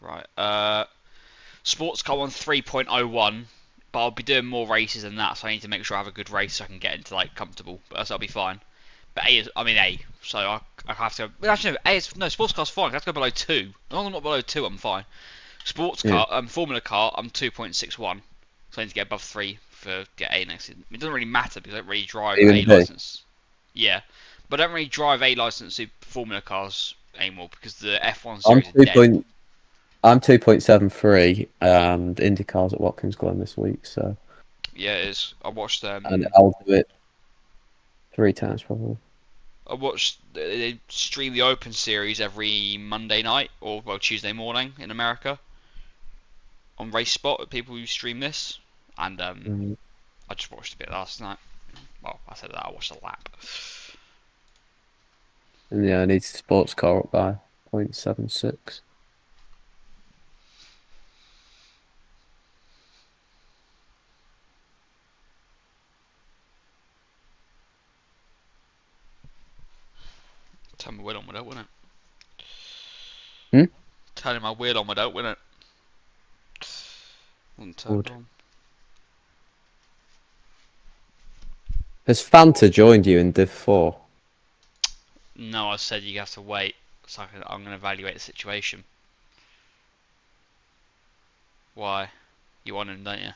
Right. Sports car on 3.01, but I'll be doing more races than that, so I need to make sure I have a good race so I can get into like comfortable. But that'll be fine. But A is, I mean A, so I have to. Well, actually, no, A is no sports car's fine. I have to go below 2. As long as I'm not below 2, I'm fine. Sports Yeah. car, Formula car, I'm 2.61, so I need to get above 3 for get A next. It doesn't really matter because I don't really drive Are you A in B? license. Yeah, but I don't really drive A license Formula cars anymore because the F1 I'm series are two dead. point. I'm 2.73, and IndyCar's at Watkins Glen this week, so Yeah, it is. and I'll do it 3 times probably. I watched they stream the Open Series every Monday night or well Tuesday morning in America on Race Spot. People who stream this, and Mm. I just watched a bit last night. Well, I said that I watched a lap. And yeah, I need sports car up by 0.76. Turn my wheel on without, wouldn't it? Hmm? Turning my wheel on without, wouldn't it? Wasn't turned Would. on. Has Fanta joined you in Div 4? No, I said you have to wait, so I'm going to evaluate the situation. Why? You want him, don't you?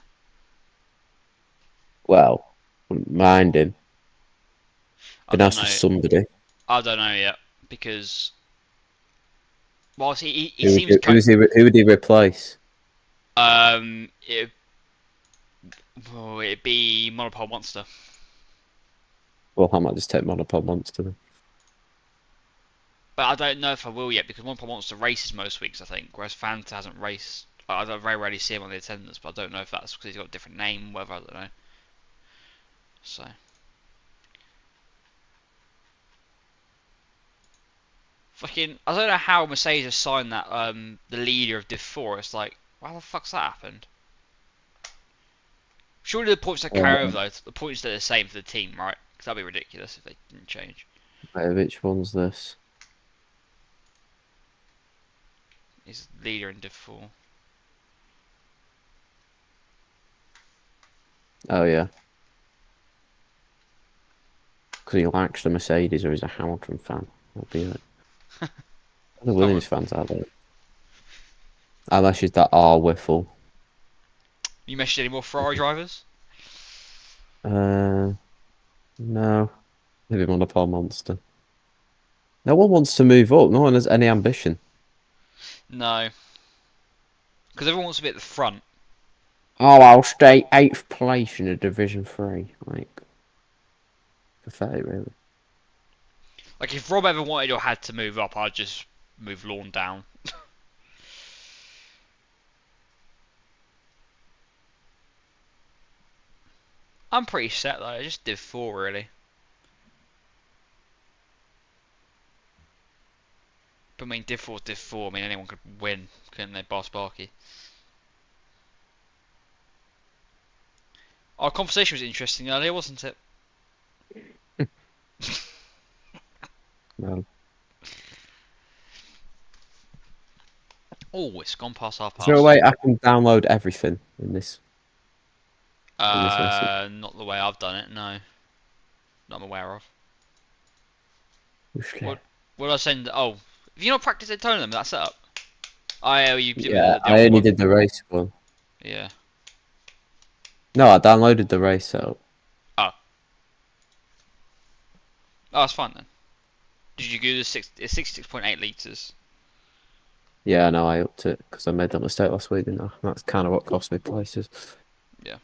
Well, wouldn't mind him. I Be don't nice for know. somebody. I don't know yet because well, he Who would seems who would he replace? it it'd be Monopole Monster. Well, I might just take Monopod Monster then. But I don't know if I will yet because Monopole Monster races most weeks, I think, whereas Fanta hasn't raced. I don't very rarely see him on the attendance, but I don't know if that's because he's got a different name, whether I don't know. So fucking, I don't know how Mercedes signed that the leader of Div 4. It's like, how the fuck's that happened? Surely the points that carry over Uh, though, the points that are the same for the team, right? Because that'd be ridiculous if they didn't change. wait, which one's this? He's leader in Div 4. Oh yeah, because he likes the Mercedes or he's a Hamilton fan. That'd be it. The Oh, Williams fans out there. Unless she's that R Whiffle. you mentioned any more Ferrari drivers? Uh, no. Maybe Monopole Monster. No one wants to move up. No one has any ambition. No, because everyone wants to be at the front. Oh, I'll stay 8th place in a Division 3. Like, pathetic, really. Like if Rob ever wanted or had to move up, I'd just move Lawn down. I'm pretty set though. I just Div 4 really. But I mean, Div 4's Div 4. I mean, anyone could win, couldn't they, Bar Sparky? Our conversation was interesting earlier, wasn't it? No. Oh, it's gone past our Is there a pass. way I can download everything in this message? Not the way I've done it. No, not I'm aware of. Usually. What? What did I send? Oh, have you not practiced Daytona then with that setup? Oh, you did Yeah, with the I old only one. did the race one. Yeah. No, I downloaded the race setup. Oh, oh, that's fine then. Did you do the six? It's 66.8 liters. Yeah, no, I upped it because I made that mistake last week, didn't I? That's kind of what cost me places. Yeah.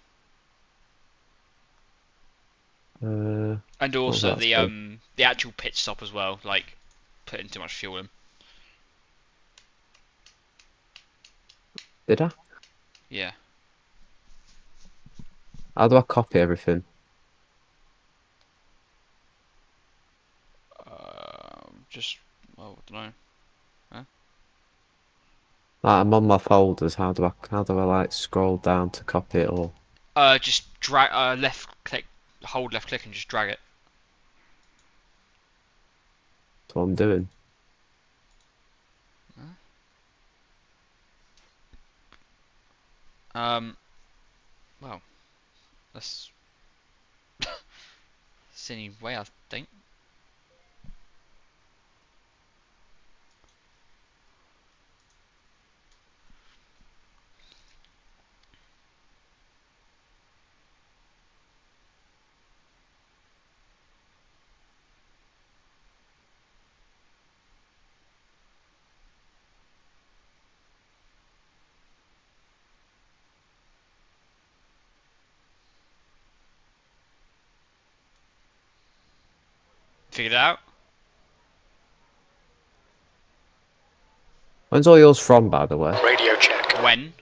What And was also that? the actual pit stop as well, like putting too much fuel in. Did I? Yeah. How do I copy everything? Just well, I don't know. Huh? Like, I'm on my folders. How do I like scroll down to copy it all? Just drag left click, hold left click and just drag it. That's what I'm doing. Huh? Well, that's any way I think. Figured it out. When's all yours from, by the way? Radio check. When?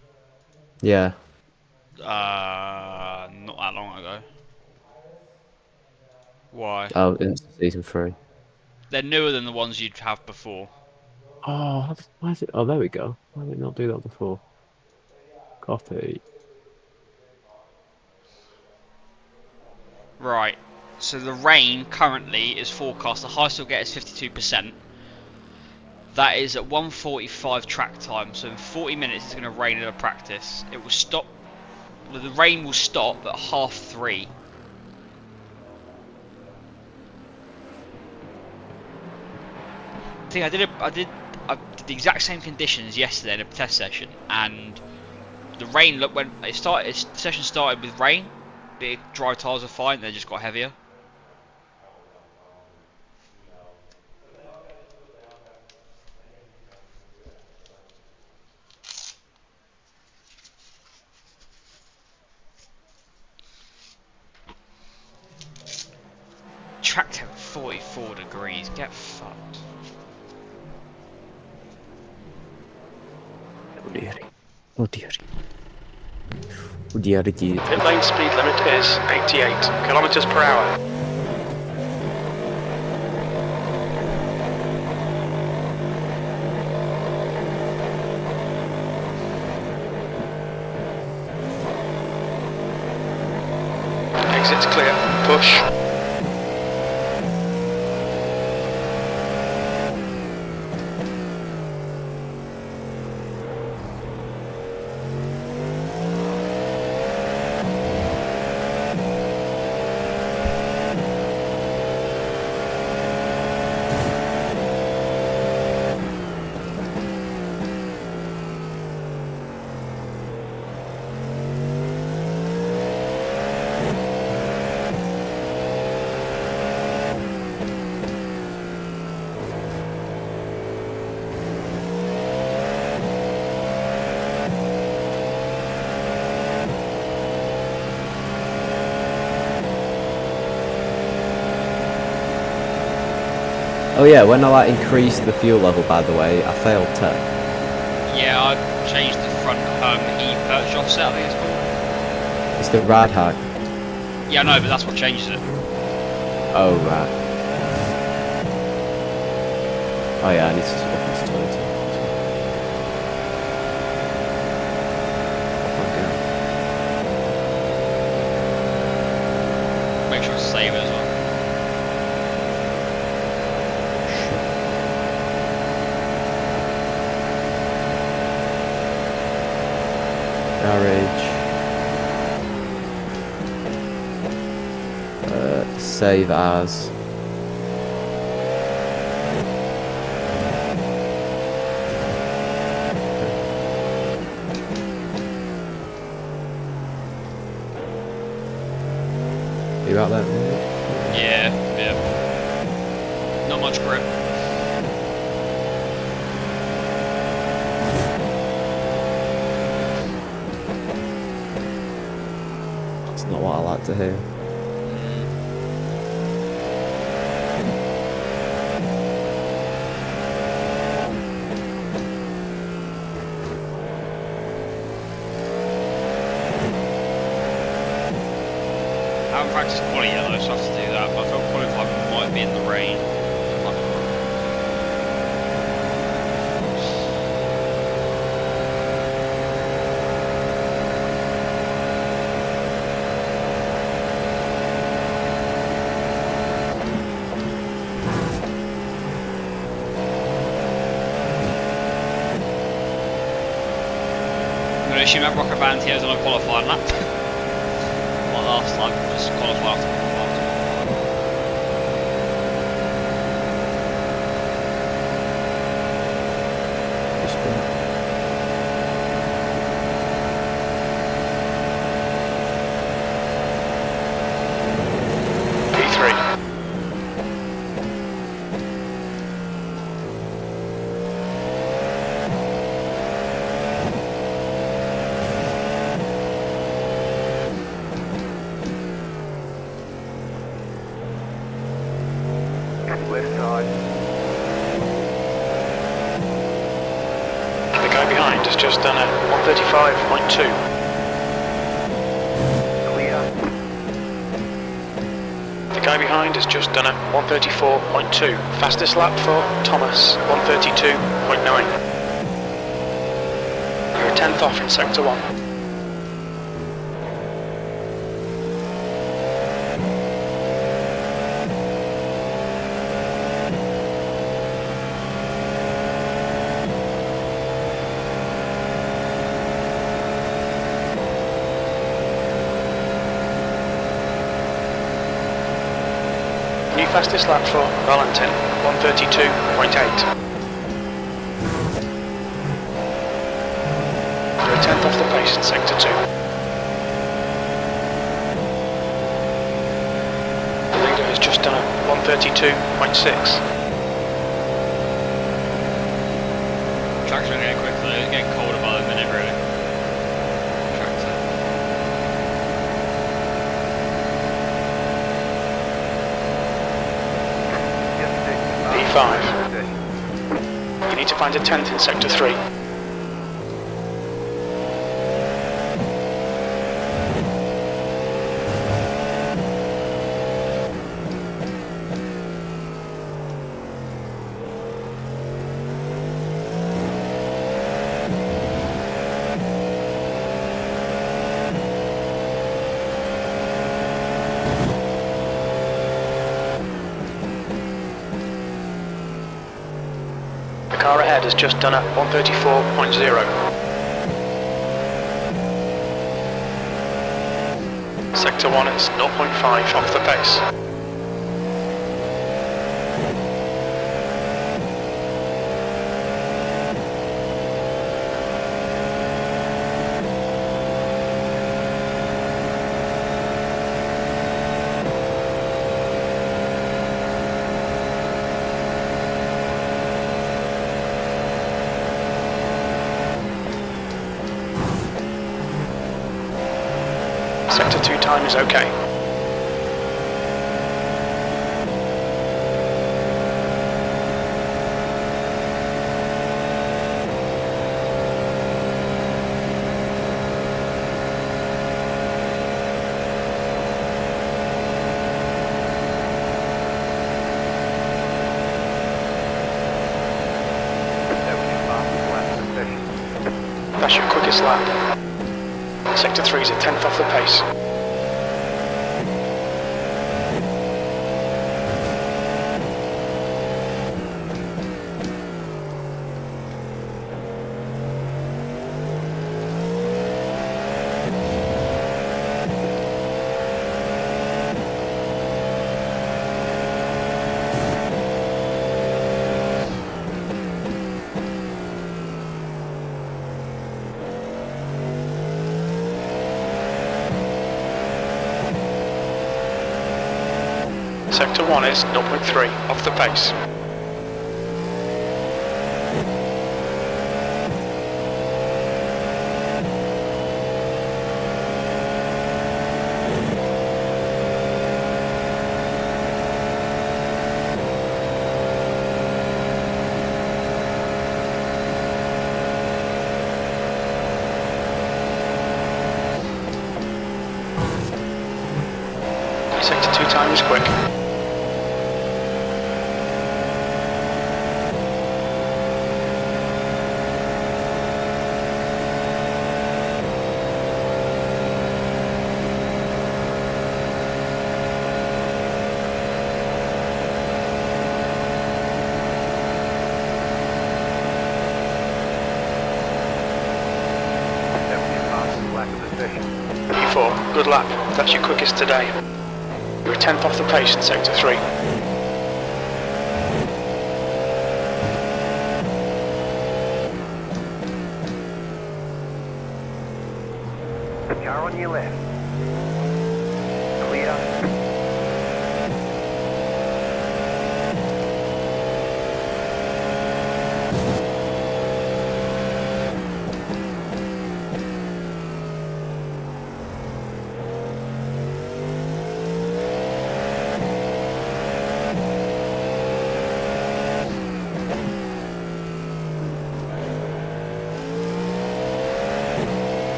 Yeah. Not that long ago. Why? Oh, it's season 3. They're newer than the ones you'd have before. Oh, why is it? Oh, there we go. Why did it not do that before? Copy. Right. So the rain currently is forecast. The highest you'll get is 52%. That is at 1:45 track time. So in 40 minutes it's going to rain in a practice. It will stop. The rain will stop at 3:30. I think I did the exact same conditions yesterday in a test session, and the rain look when it started. The session started with rain. Big dry tyres were fine. They just got heavier. Track temp 44 degrees. Get fucked. Oh dear. Oh dear. Oh dear, dear. Pit lane speed limit is 88 kilometers per hour. Exits clear. Push. Oh yeah, when I increased the fuel level, by the way, I failed tech. Yeah, I changed the front e-perch offset, I think it's called. It's the rad hack. Yeah, no, but that's what changes it. Oh right. Oh yeah, I need to swap this Toyota. Make sure to save it as well. Garage. Save as. You got that? Yeah. Not much grip. That's not what I like to hear. I haven't practiced quali yet though, so I have to do that. But I felt qualified might be in the rain. I'm going to assume that Rocco Valentino's on a qualifying lap. Like last time, just qualify after qualifying. P3. The guy behind has just done a 135.2. The guy behind has just done a 134.2. Fastest lap for Thomas, 132.9. You're a tenth off in sector 1. New fastest lap for Valentin, 132.8. You're a tenth off the pace in sector 2. The leader has just done a 132.6. Tracks are getting quicker, it's getting colder by the minute really. Tractor. P5. You need to find a tenth in sector 3. The car ahead has just done a 134.0. Sector 1 is 0.5 off the pace. Sector 2 time is okay. That's your quickest lap. Sector 3 is a tenth off the pace. Sector 1 is 0.3 off the pace. Sector 2 time is quick. 34, good lap. That's your quickest today. You were 10th off the pace in sector 3. Car on your left. Clear.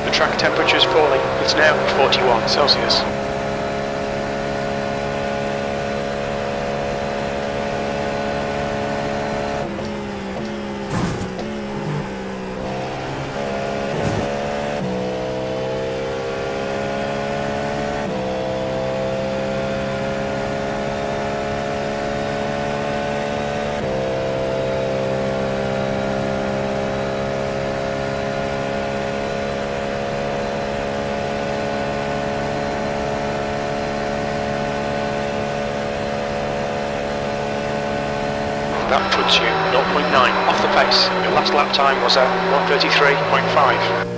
The track temperature is falling. It's now 41 Celsius. That puts you 0.9 off the pace. Your last lap time was at 1:33.5.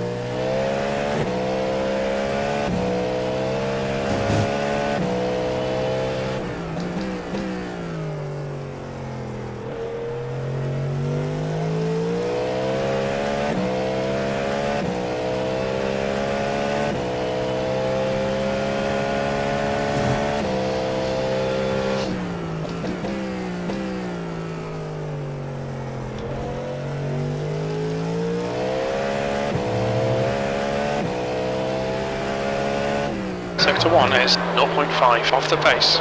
Sector 1 is 0.5 off the pace.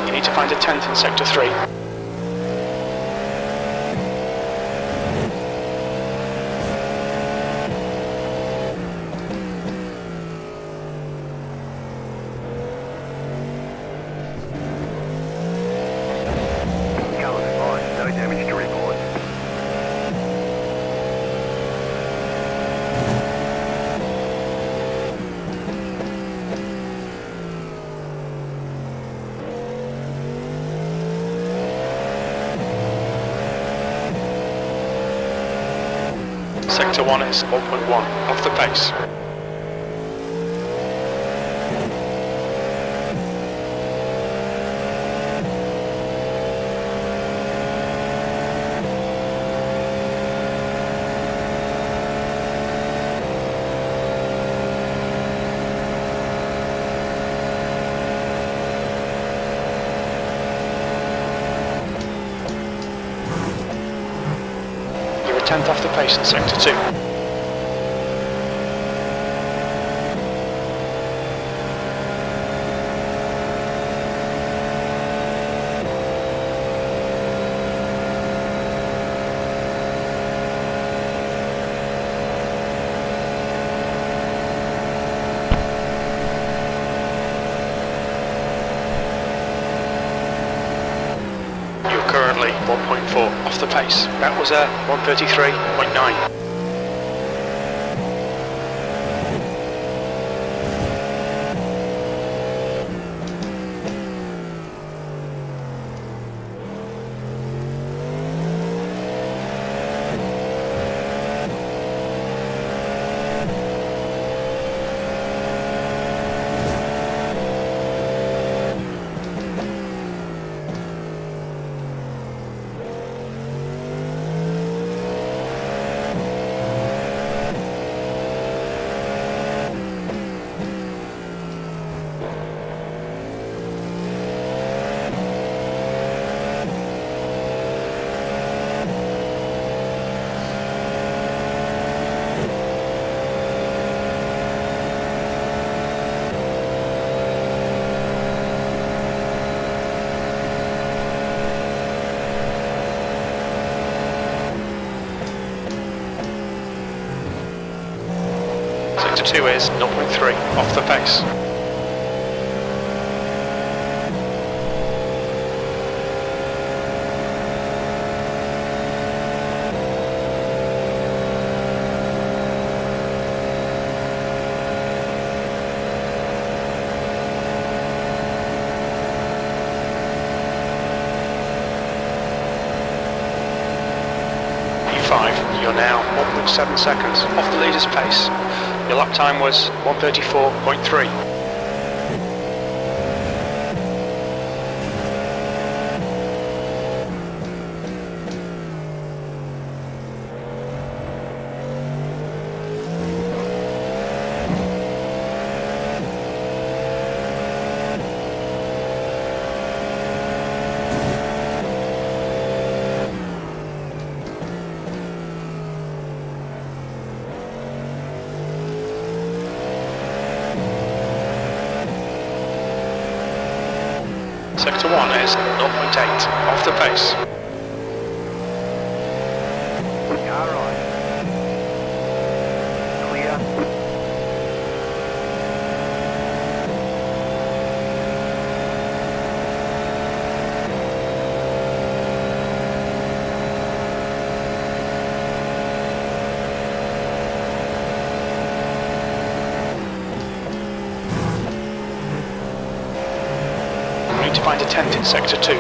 You need to find a 10th in sector 3. Car's fine, no damage to report. Sector 1 is 1.1 off the pace. You're a 10th off the pace in sector 2. You're currently 1.4 off the pace. That was a 1:33.9. Sector 2 is 0.3 off the pace. You're now 1.7 seconds off the leader's pace. Your lap time was 1:34.3. Sector 1 is 0.8 off the pace. Car right. Clear. We need to find a tent in Sector 2.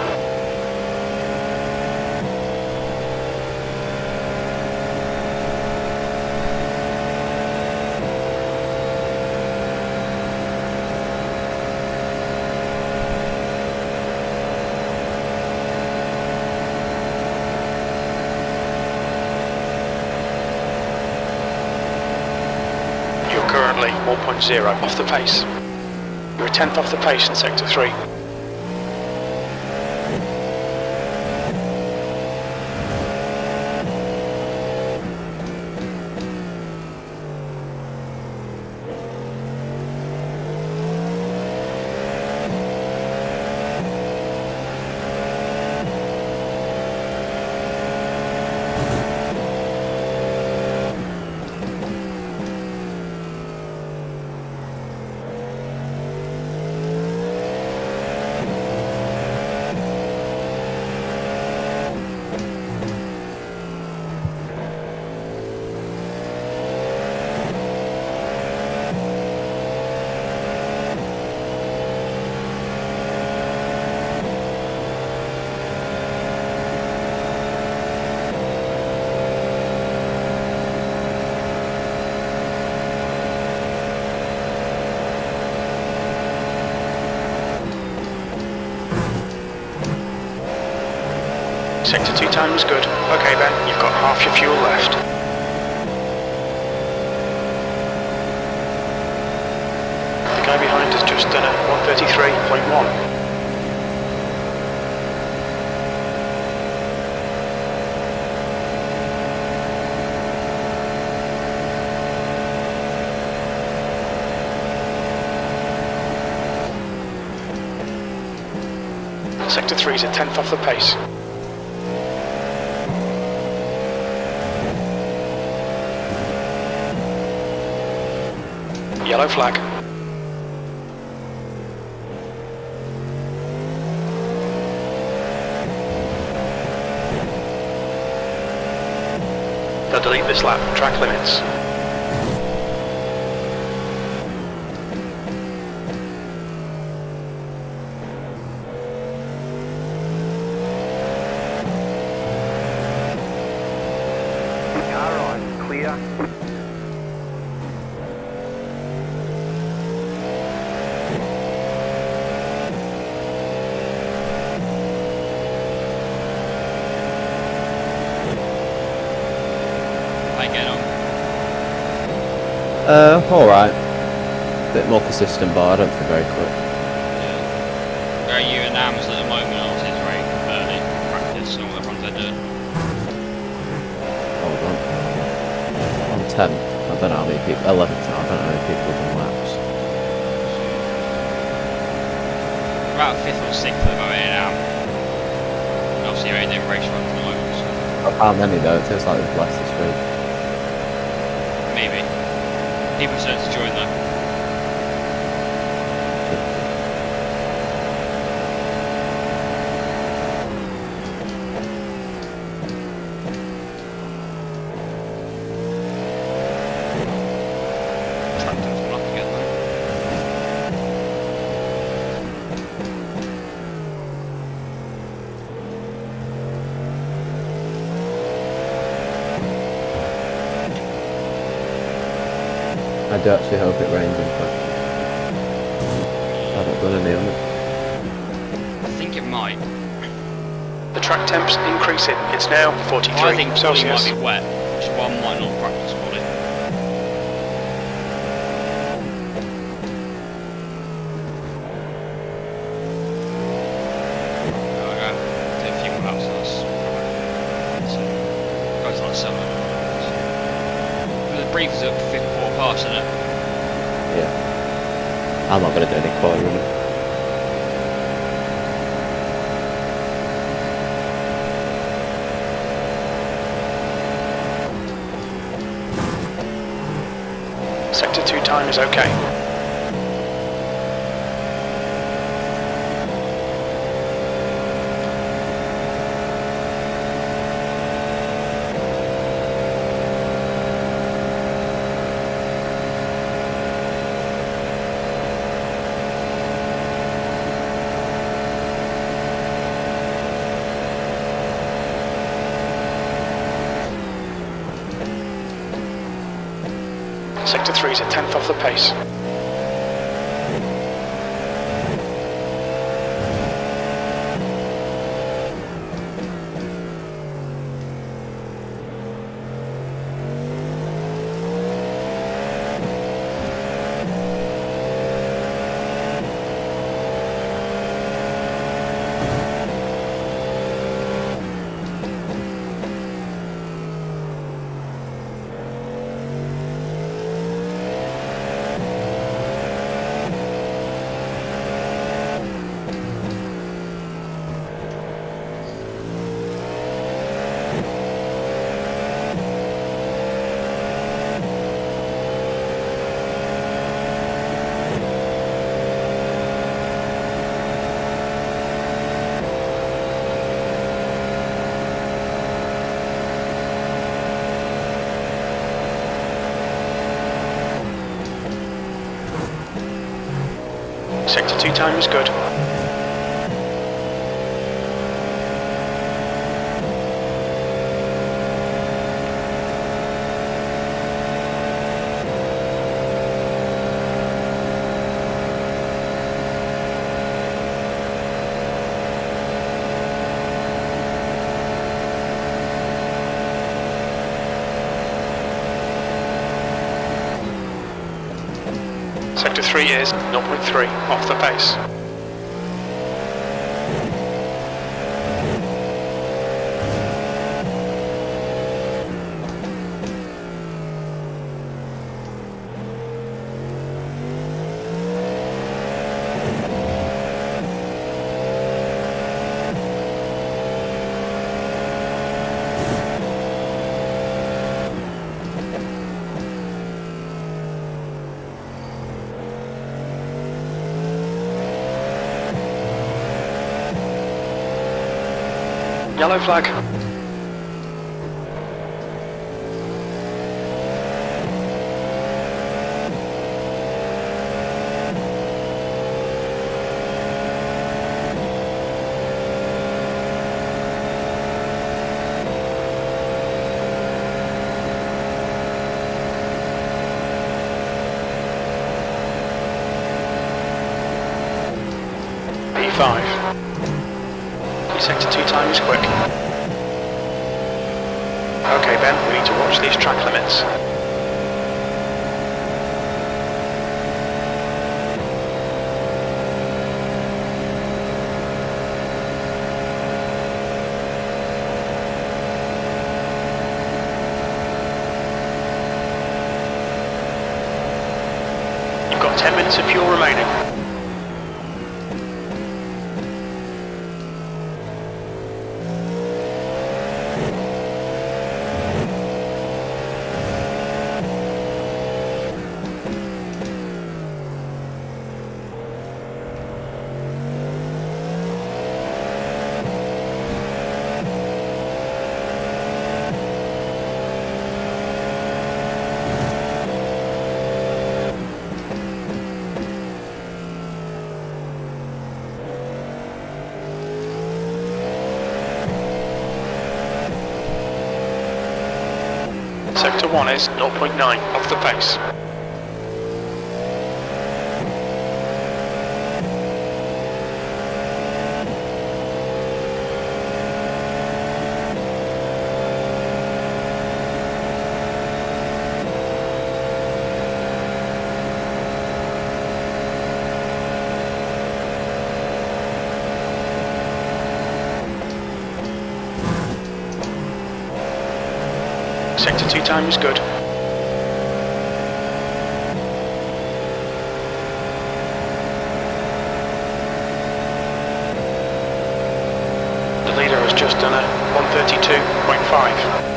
You're currently 1.0 off the pace. You're a tenth off the pace in Sector 3. Sector 2 time was good. Okay Ben, you've got half your fuel left. The guy behind has just done a 1:33.1. Sector 3 is a tenth off the pace. Yellow flag. They'll delete this lap, track limits. Car right. Clear. Alright. Bit more consistent, but I don't feel very quick. Yeah. Where are you and Ams at the moment? Obviously it's very early practice and all the runs they're doing. Hold on. On 10. I don't know how many people. 11th now. I don't know how many people have done laps. About 5th or 6th at the moment in Am. And obviously you're only doing race runs at the moment. So. How many though? It feels like there's less this week. Maybe. People starting to join though. Tractor's gone up again though. I do actually hope it rains in fact. I haven't done any on it. I think it might. The track temp's increasing. It's now 43 I think Polly Celsius. might be wet, which is why I might not practice Polly. There we go. Do a few more laps on us. Goes like 7. The brief is at 4 past, isn't it? Yeah. I'm not going to do any quarter running. Sector 2 time is okay. Sector 3 is a tenth off the pace. Sector 2 time is good. Sector 3 is 0.3 off the pace. Yellow flag. P5. Sector 2 time is quick. Okay Ben, we need to watch these track limits. You've got 10 minutes of fuel remaining. Sector 1 is 0.9 off the pace. Sector 2 time is good. The leader has just done a 132.5.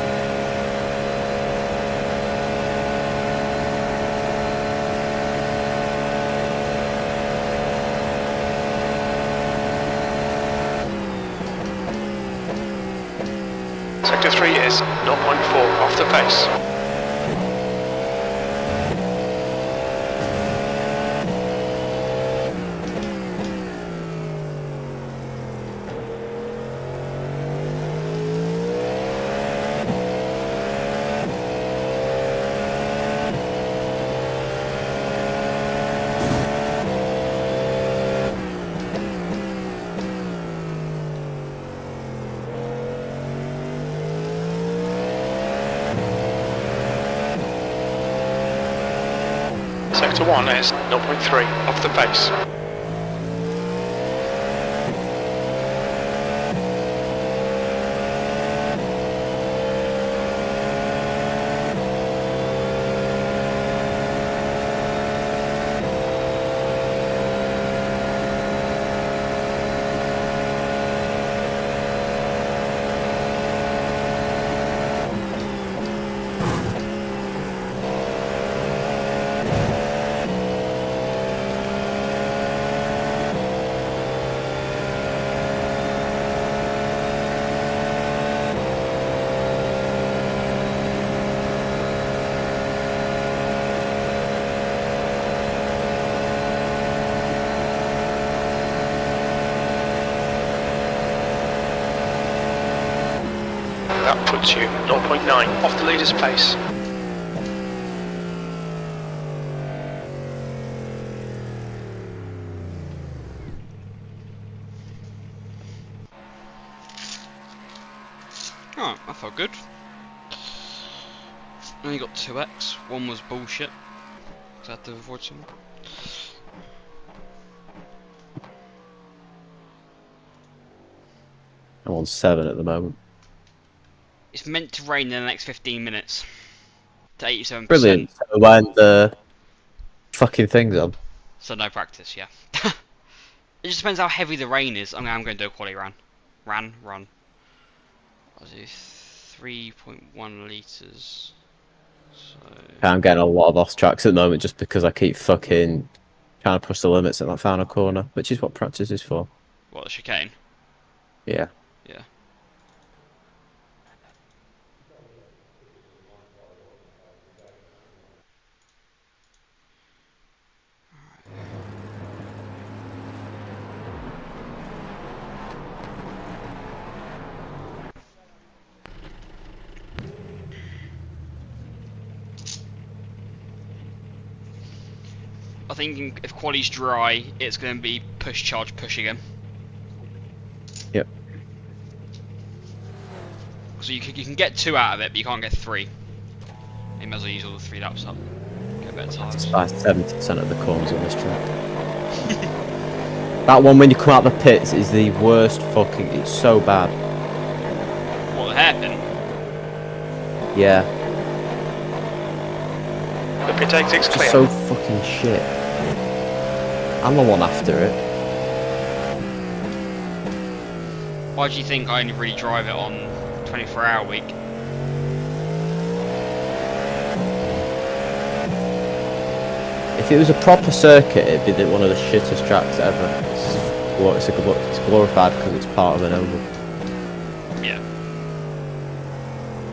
Sector 3 is 0.4 off the pace. Sector 1 is 0.3 off the pace. That puts you 0.9 off the leader's pace. Alright, that felt good. Only got 2x. One was bullshit, because I had to avoid someone. I'm on 7 at the moment. It's meant to rain in the next 15 minutes. To 87%. Brilliant. So when the fucking thing's on. So no practice, yeah. It just depends how heavy the rain is. I'm going to do a quali run. Run. I'll do 3.1 litres. So... I'm getting a lot of off tracks at the moment just because I keep fucking trying to push the limits at that final corner, which is what practice is for. What, the chicane? Yeah. Yeah. I think if quali's dry, it's going to be push, charge, push again. Yep. So you can get 2 out of it, but you can't get 3. You might as well use all the 3 laps up. Get better It's tires. by 70% of the corners on this track. That one when you come out the pits is the worst fucking... It's so bad. What, the hairpin? Yeah. The pit exit's It's clear. so fucking shit. I'm the one after it. Why do you think I only really drive it on 24-hour week? If it was a proper circuit, it'd be one of the shittest tracks ever. It's glorified because it's part of an oval. Yeah.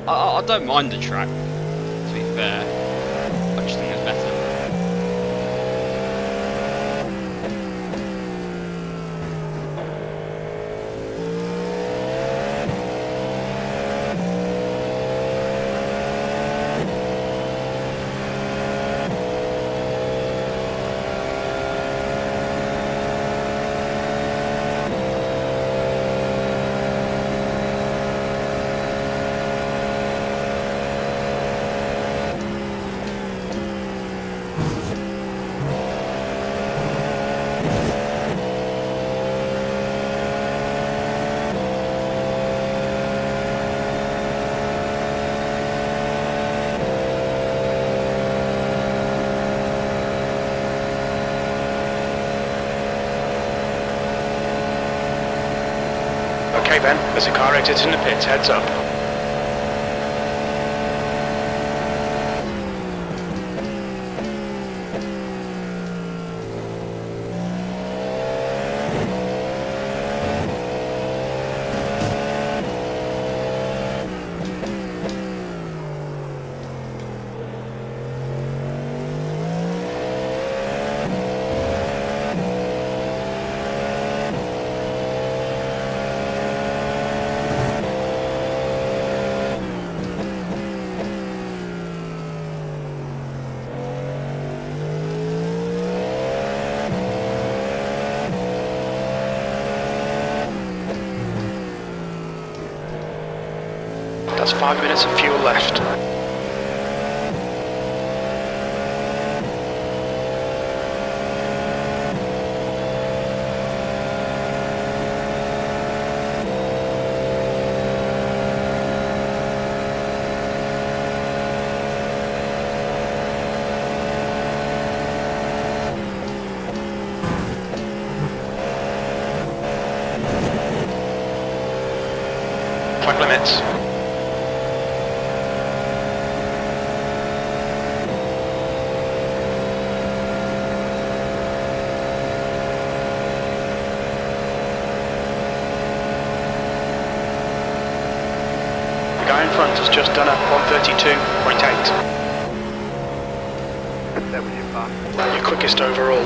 I don't mind the track, to be fair. I just think it's better. Okay Ben, there's a car exiting the pits, heads up. That's 5 minutes of fuel left. Track limits. The guy in front has just done a 132.8. That was your pass. Your quickest overall.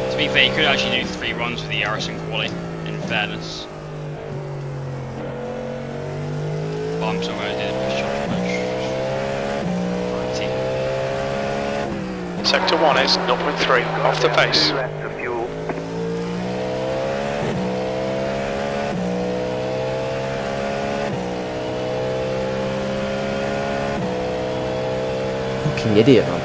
To be fair, you could actually do 3 runs with the iRacing quali, in fairness. But I'm still going to do the push charge push. Sector 1 is 0.3, off the pace. 2 laps of fuel. Fucking idiot, man.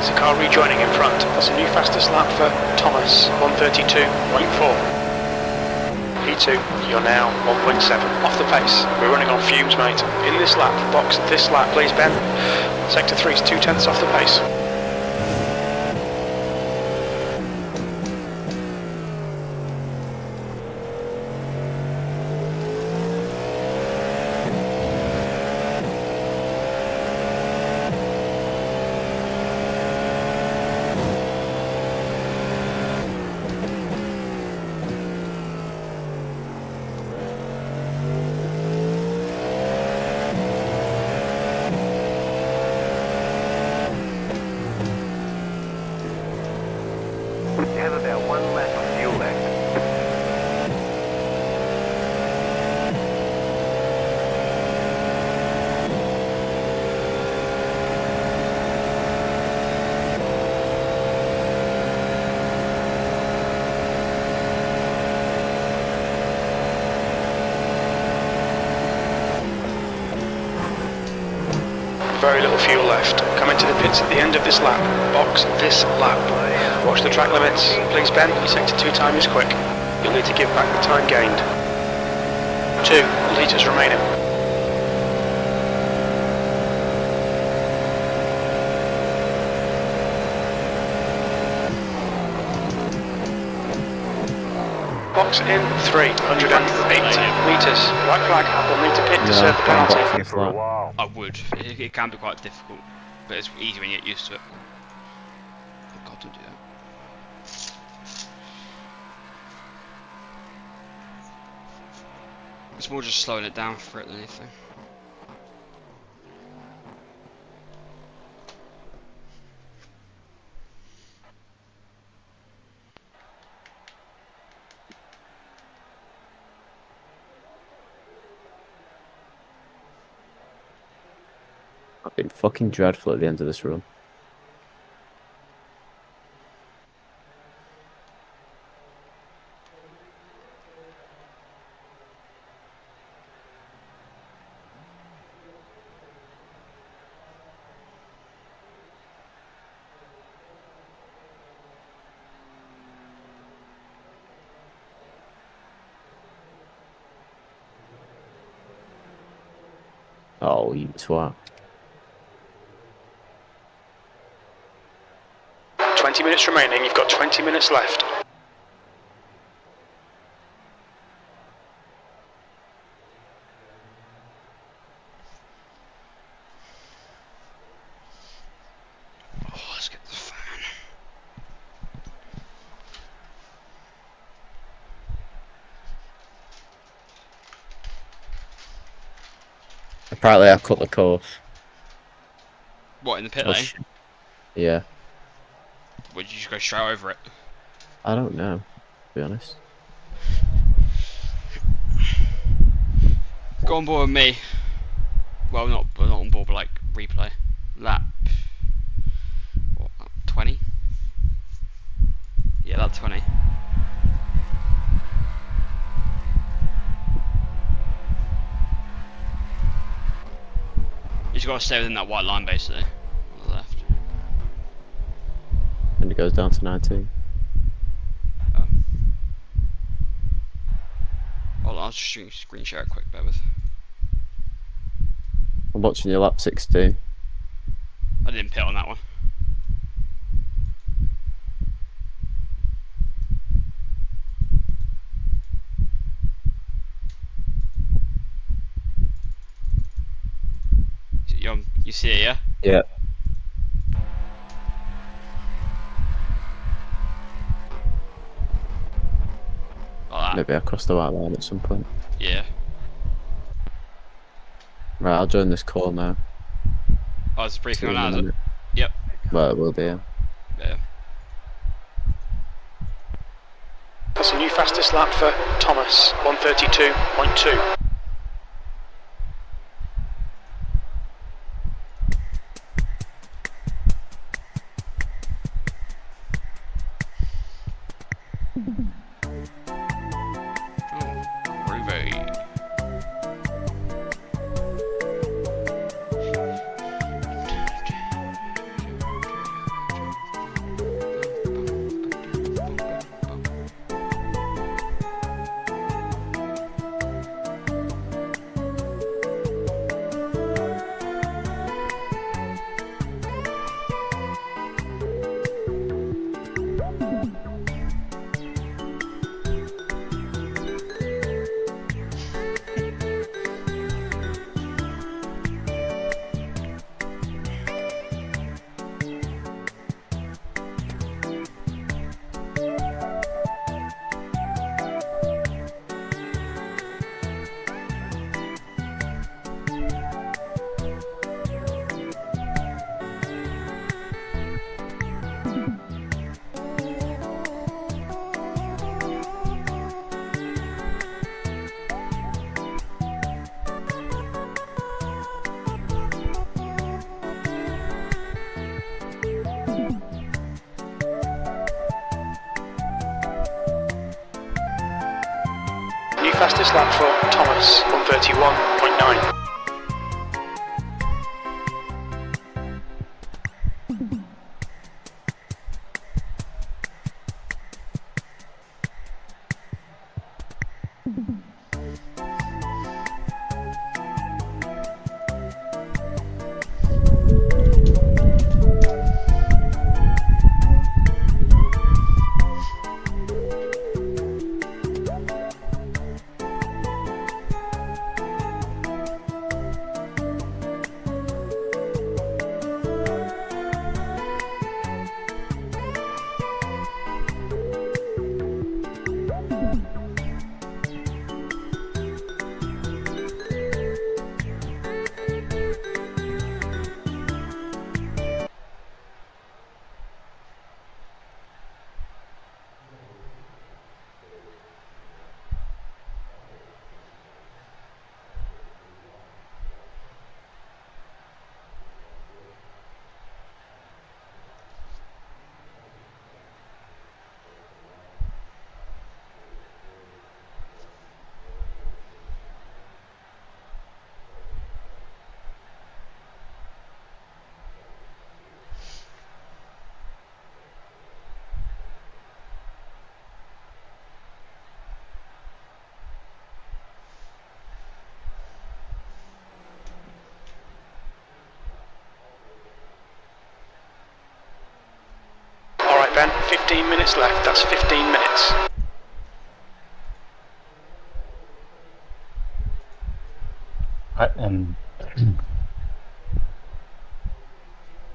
There's a car rejoining in front. That's a new fastest lap for Thomas, 132.4. P2, you're now 1.7, off the pace. We're running on fumes, mate. In this lap, box this lap, please, Ben. Sector 3 is 2/10 off the pace. You have about 1 lap of fuel left. Very little fuel left. Come into the pits at the end of this lap. Box this lap. Watch the track limits. Please, Ben, your sector 2 time is quick. You'll need to give back the time gained. 2 litres remaining. Box in 308 metres. White flag will need to pit to serve the penalty. For a while. I would. It can be quite difficult, but it's easy when you get used to it. Oh God, don't do that. It's more just slowing it down for it than anything. I've been fucking dreadful at the end of this run. Oh, you twat. 20 minutes remaining, you've got 20 minutes left. Oh, let's get the fan. Apparently I cut the course. What, in the pit Oh, lane? shit. Yeah. Would you just go straight over it? I don't know, to be honest. Go on board with me. Well, not on board, but like replay. Lap. What, 20? Yeah, lap 20. You just gotta stay within that white line basically. On the left. And it goes down to 19. Oh. Hold on, I'll just screen share it quick, bear with. I'm watching your lap 16. I didn't pit on that one. You see it, yeah? Yeah. Like that. Maybe I crossed the white line at some point. Yeah. Right, I'll join this call now. Oh, it's briefing See on you in that, a is it? minute. Yep. Well, it will be, yeah. Yeah. That's a new fastest lap for Thomas, 132.2. Oh, groovy. New fastest lap for Thomas, 131.9. 15 minutes left, that's 15 minutes.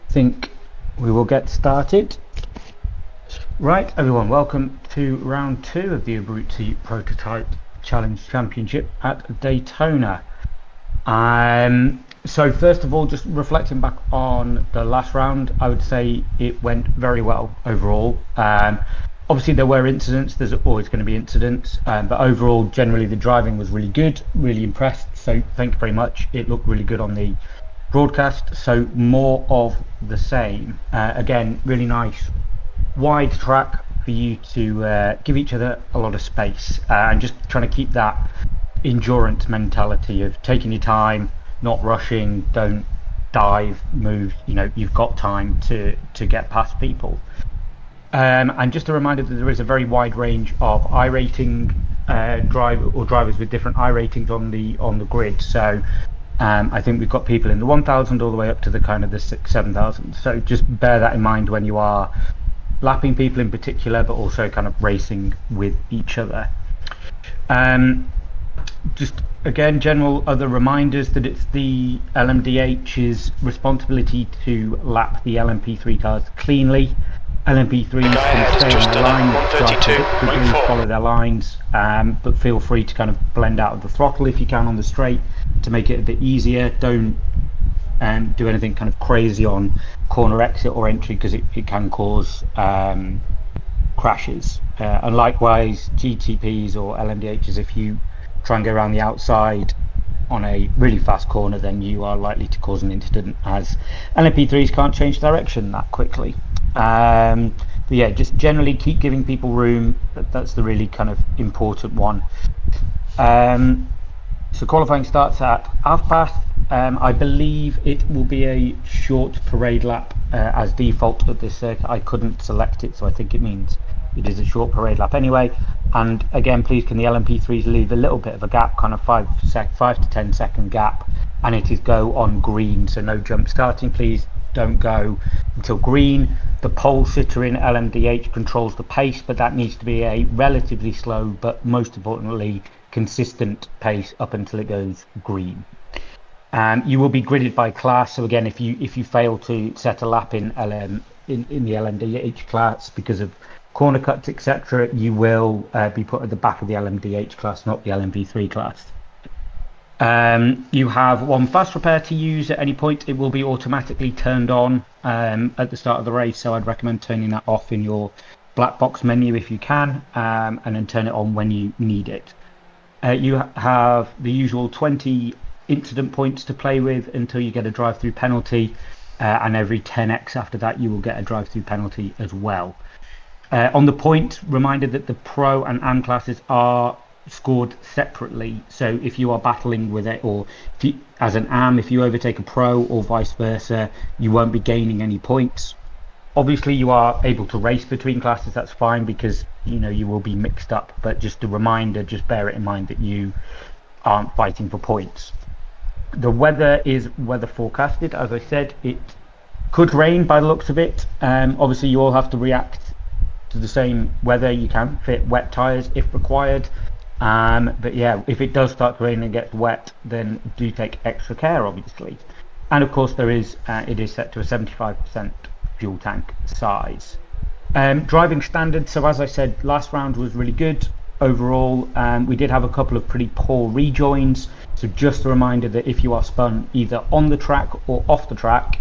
Think we will get started. Right, everyone, welcome to round 2 of the iRacing Prototype Challenge Championship at Daytona. So first of all, just reflecting back on the last round, I would say it went very well overall. Obviously there were incidents, there's always going to be incidents, but overall generally the driving was really good, really impressed, so thank you very much. It looked really good on the broadcast, so more of the same. Again, really nice wide track for you to give each other a lot of space, and just trying to keep that endurance mentality of taking your time, not rushing, don't dive, move, you've got time to get past people. And just a reminder that there is a very wide range of iRacing drivers with different iRatings on the grid. So I think we've got people in the 1000 all the way up to the kind of the 7,000. So just bear that in mind when you are lapping people in particular, but also kind of racing with each other. Just again, general other reminders that it's the LMDH's responsibility to lap the LMP3 cars cleanly. LMP3s can stay on their line, follow their lines, but feel free to kind of blend out of the throttle if you can on the straight to make it a bit easier. Don't do anything kind of crazy on corner exit or entry, because it can cause crashes. And likewise, GTPs or LMDHs, if you try and go around the outside on a really fast corner, then you are likely to cause an incident, as LMP3s can't change direction that quickly. But yeah, just generally keep giving people room. That's the really kind of important one. So qualifying starts at half past. I believe it will be a short parade lap as default at this circuit. I couldn't select it, so I think it means it is a short parade lap anyway. And again, please can the LMP3s leave a little bit of a gap, kind of 5 to 10 second gap, and it is go on green, so no jump starting. Please don't go until green. The pole sitter in LMDH controls the pace, but that needs to be a relatively slow, but most importantly consistent pace up until it goes green. You will be gridded by class, so again, if you fail to set a lap in the LMDH class because of corner cuts, etc., you will be put at the back of the LMDH class, not the LMP3 class. You have one fast repair to use at any point. It will be automatically turned on at the start of the race, so I'd recommend turning that off in your black box menu if you can, and then turn it on when you need it. You have the usual 20 incident points to play with until you get a drive-through penalty, and every 10x after that you will get a drive-through penalty as well. On the point, reminder that the Pro and AM classes are scored separately, so if you are battling with it, or as an AM, if you overtake a Pro or vice versa, you won't be gaining any points. Obviously you are able to race between classes, that's fine, because you will be mixed up, but just a reminder, just bear it in mind that you aren't fighting for points. The weather is weather forecasted. As I said, it could rain by the looks of it. Obviously you all have to react to the same weather. You can fit wet tyres if required, but yeah, if it does start to rain and gets wet, then do take extra care, obviously. And of course it is set to a 75% fuel tank size. Driving standards, so as I said, last round was really good overall. We did have a couple of pretty poor rejoins, so just a reminder that if you are spun either on the track or off the track,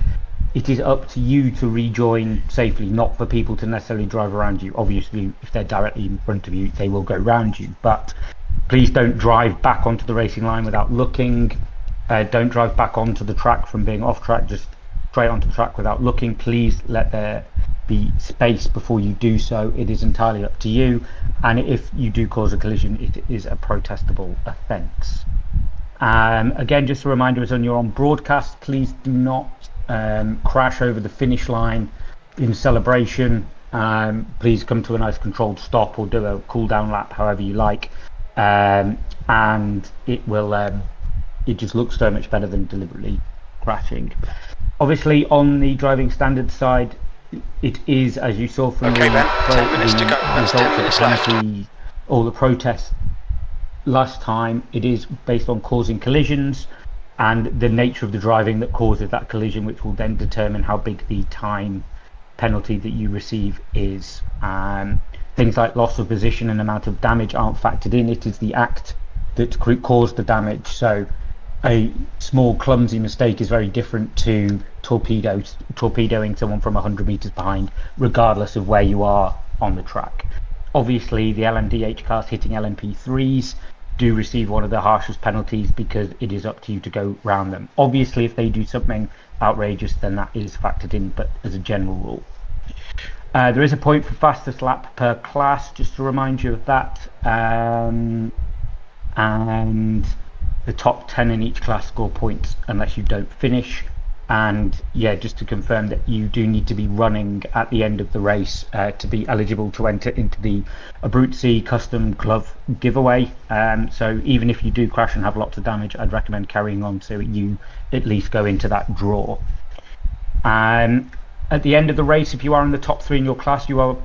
it is up to you to rejoin safely, not for people to necessarily drive around you. Obviously if they're directly in front of you, they will go round you, but please don't drive back onto the racing line without looking. Don't drive back onto the track from being off track, just straight onto the track without looking. Please let there be space before you do so. It is entirely up to you, and if you do cause a collision, it is a protestable offence. Again, just a reminder, as you're on broadcast, please do not crash over the finish line in celebration. Please come to a nice controlled stop or do a cool down lap, however you like, and it will it just looks so much better than deliberately crashing. Obviously on the driving standards side, it is, as you saw from Okay, the, Ben, 10 minutes to go. That's 10 results of the minutes left. penalty, all the protests last time, it is based on causing collisions and the nature of the driving that causes that collision, which will then determine how big the time penalty that you receive is. Things like loss of position and amount of damage aren't factored in. It is the act that caused the damage. So a small clumsy mistake is very different to torpedoing someone from 100 meters behind, regardless of where you are on the track. Obviously, the LMDH cars hitting LMP3s do receive one of the harshest penalties because it is up to you to go round them. Obviously, if they do something outrageous, then that is factored in, but as a general rule. There is a point for fastest lap per class, just to remind you of that. And the top 10 in each class score points unless you don't finish. And yeah, just to confirm that you do need to be running at the end of the race to be eligible to enter into the Abruzzi custom glove giveaway. So even if you do crash and have lots of damage, I'd recommend carrying on so you at least go into that draw. At the end of the race, if you are in the top 3 in your class, you are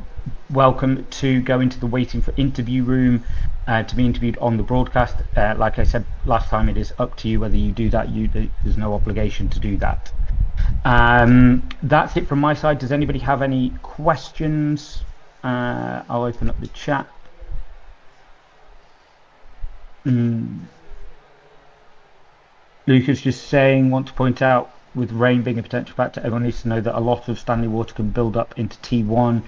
welcome to go into the waiting for interview room to be interviewed on the broadcast. Like I said last time, it is up to you whether you do that. There's no obligation to do that. That's it from my side. Does anybody have any questions? I'll open up the chat. Lucas just saying, want to point out, with rain being a potential factor, everyone needs to know that a lot of Stanley water can build up into T1.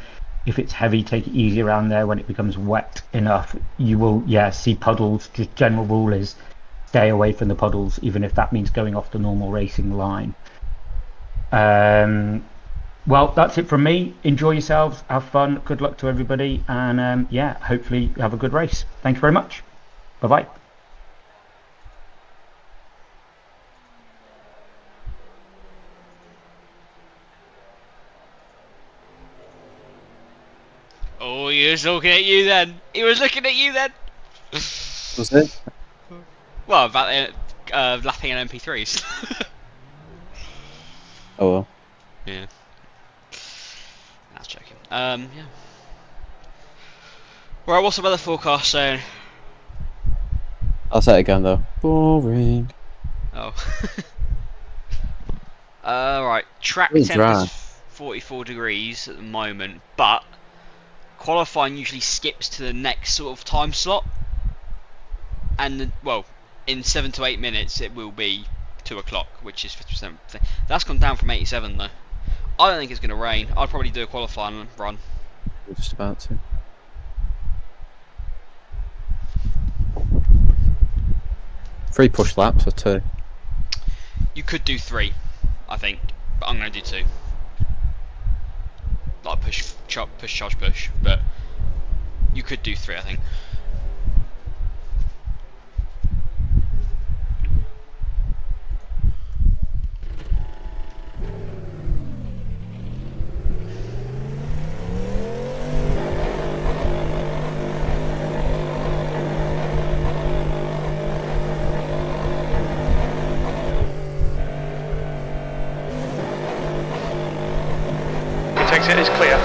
If it's heavy, take it easy around there. When it becomes wet enough, you will, see puddles. Just general rule is stay away from the puddles, even if that means going off the normal racing line. Well, that's it from me. Enjoy yourselves, have fun, good luck to everybody, and hopefully have a good race. Thank you very much. Bye-bye. Oh, he was looking at you then. He was looking at you then. Was it? Well, about lapping an MP3s. Oh well. Yeah. That's joking. Yeah. Right, what's the weather forecast saying? I'll say it again though. Boring. Oh. Right. Track Really temp dry. is 44 degrees at the moment, but qualifying usually skips to the next sort of time slot. And, in 7 to 8 minutes it will be 2 o'clock, which is 50%. That's gone down from 87 though. I don't think it's going to rain. I'd probably do a qualifying run. We're just about to. 3 push laps or 2? You could do 3, I think, but I'm going to do 2. Like push, charge, push, but you could do 3, I think. Exit is clear.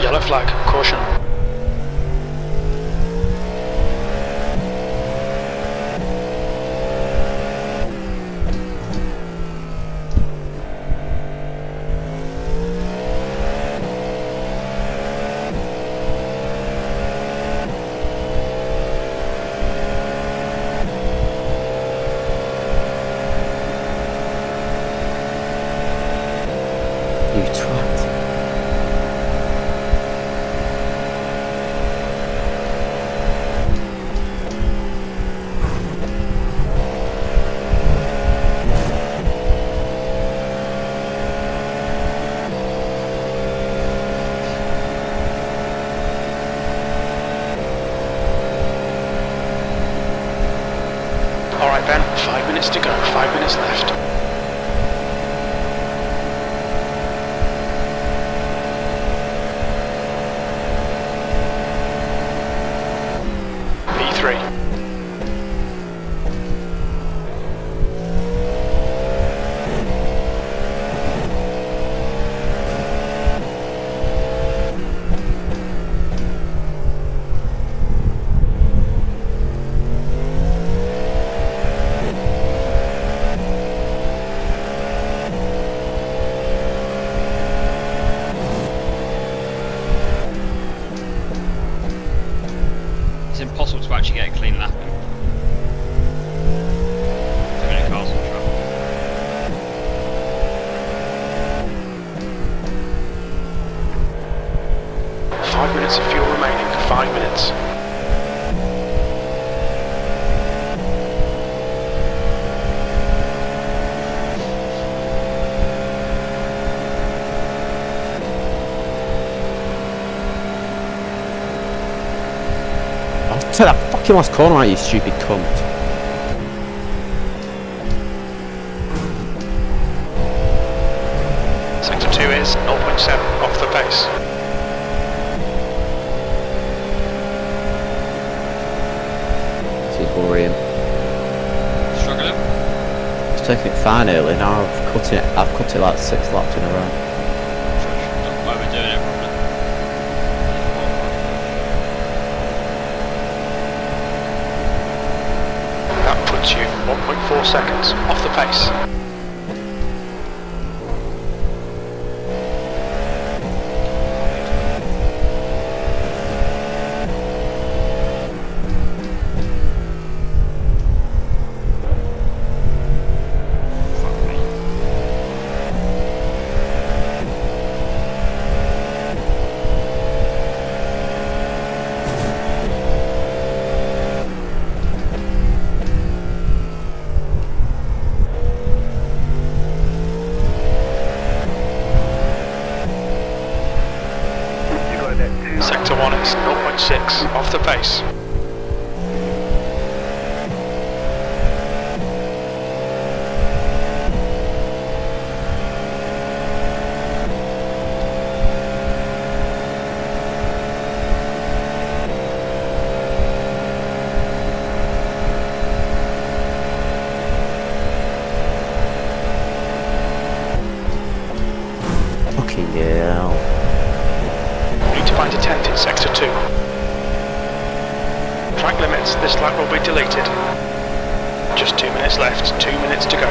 Yellow flag, caution. minutes to go, 5 minutes left. P3. It's impossible to actually get a clean lap in. Too many cars on track. Five minutes of fuel remaining, 5 minutes. Take that fucking last corner out, you stupid cunt. Sector 2 is 0.7 off the pace. This is worrying. Struggling? It's taking it fine early now. I've cut it like 6 laps in a row. Why we're doing it probably. That puts you 1.4 seconds off the pace. Fuck me. You got that 2. Sector 1 is 0.6 off the pace. Fucking hell. Need to find a tent in Sector 2. Track limits, this lap will be deleted. Just 2 minutes left, 2 minutes to go.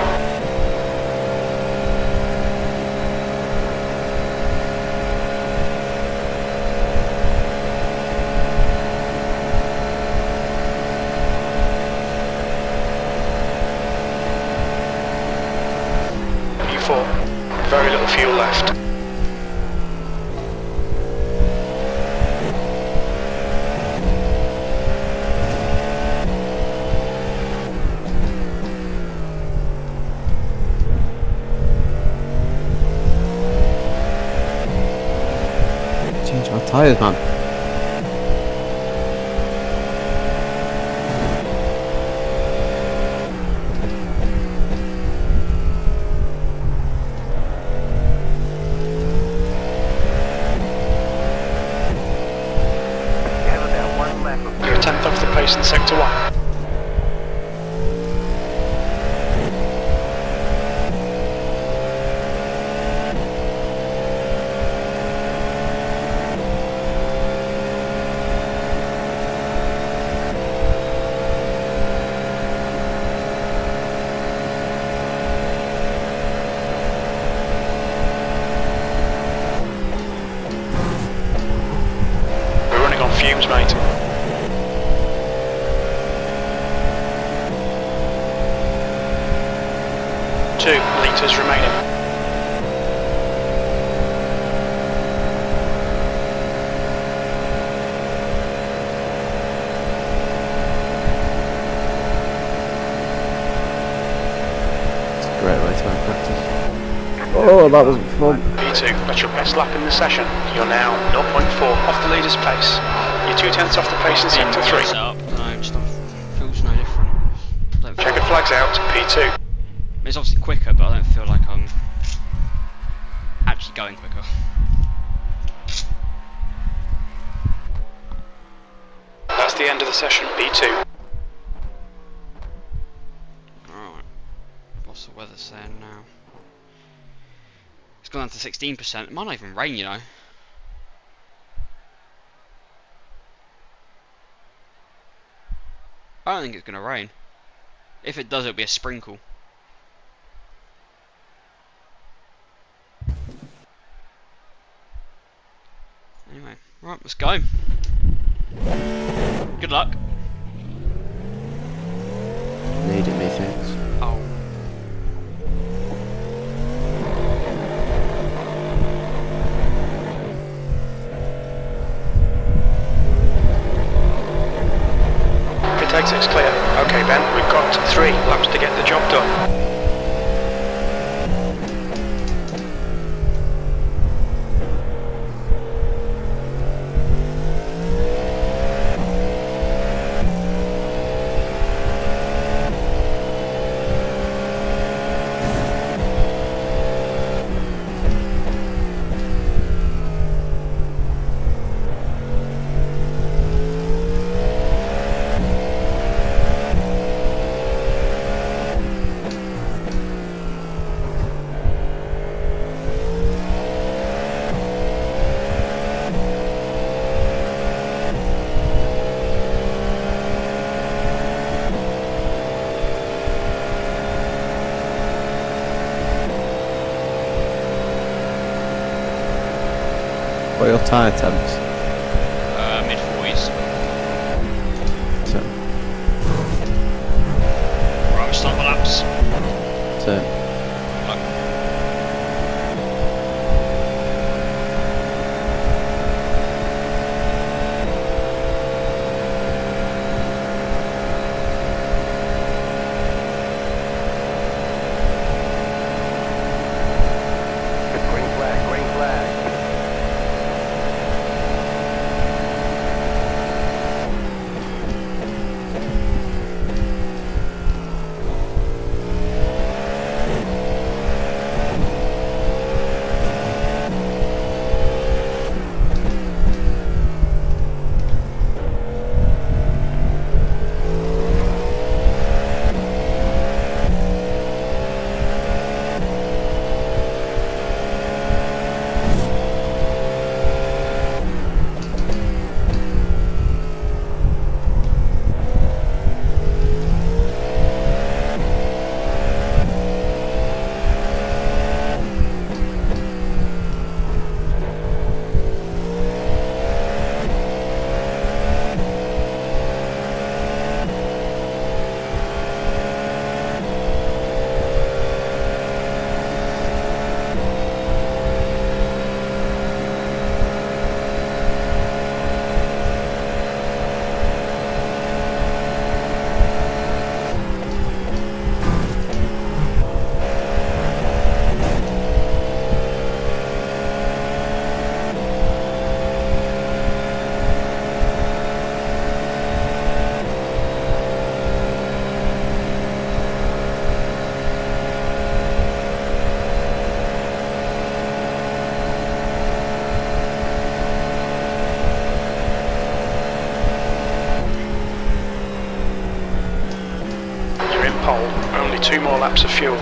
P4, very little fuel left. Change my tyres, man. You have about 1 lap of You're a tenth off the pace in Sector 1. We're running on fumes, mate. Two litres remaining. It's a great way to end practice. Oh, that was fun. P2, that's your best lap in the session. You're now 0.4 off the leader's pace. You're 2 tenths off the pace in Sector 3. Set up. No, just feels no different. Don't feel Checkered flags out, P2. It's obviously quicker, but I don't feel like I'm actually going quicker. That's the end of the session, P2. Alright. What's the weather saying now? It's gone down to 16%. It might not even rain, you know. I don't think it's going to rain. If it does, it'll be a sprinkle. Anyway, right, let's go. Good luck. Needed me things. Oh. Pit exit's clear. Okay, Ben, we've got 3 laps to get the job done. What are your tyre temps? Mid 40s. So, Right, we'll start the laps. so Green flag, green flag. Pole. Only 2 more laps of fuel.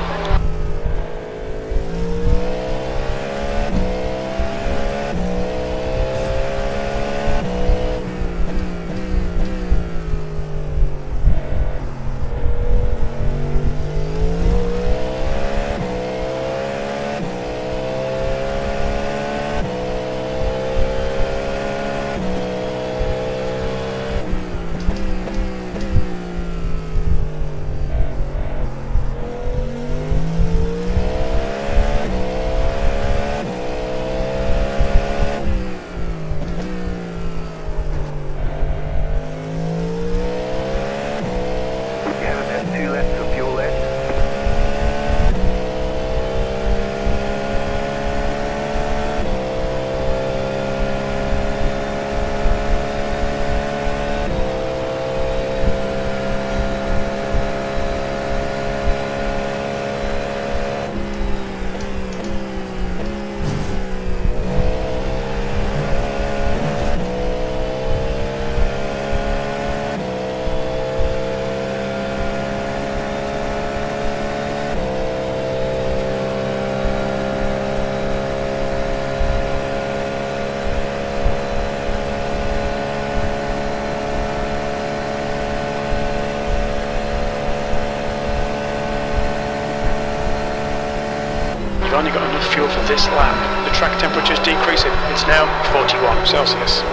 You've only got enough fuel for this lap. The track temperature's decreasing. It's now 41 Celsius.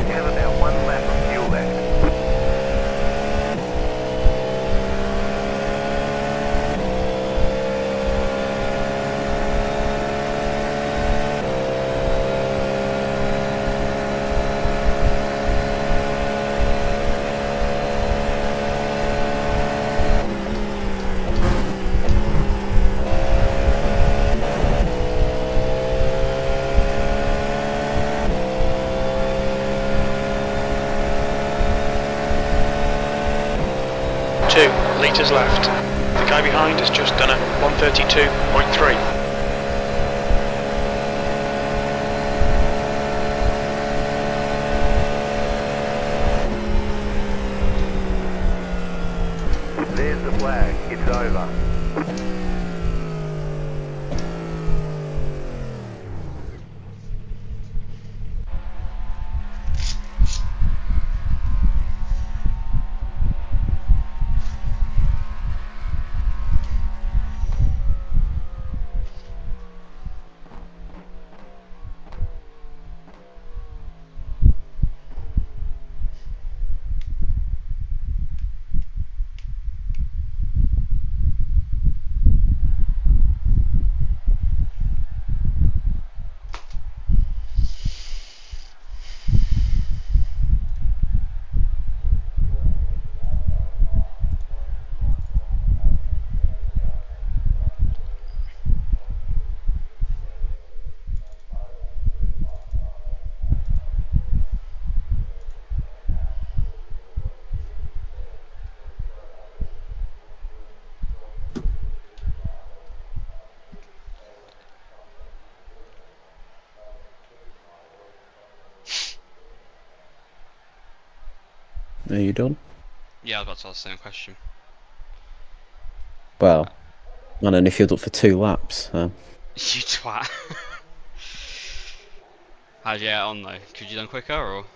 You have about 1 lap of fuel left. Litres left. The guy behind has just done a 132.3. There's the flag. It's over. Are you done? Yeah, I was about to ask the same question. Well, I only filled up for 2 laps. You twat. How'd you get on though? Could you done quicker or?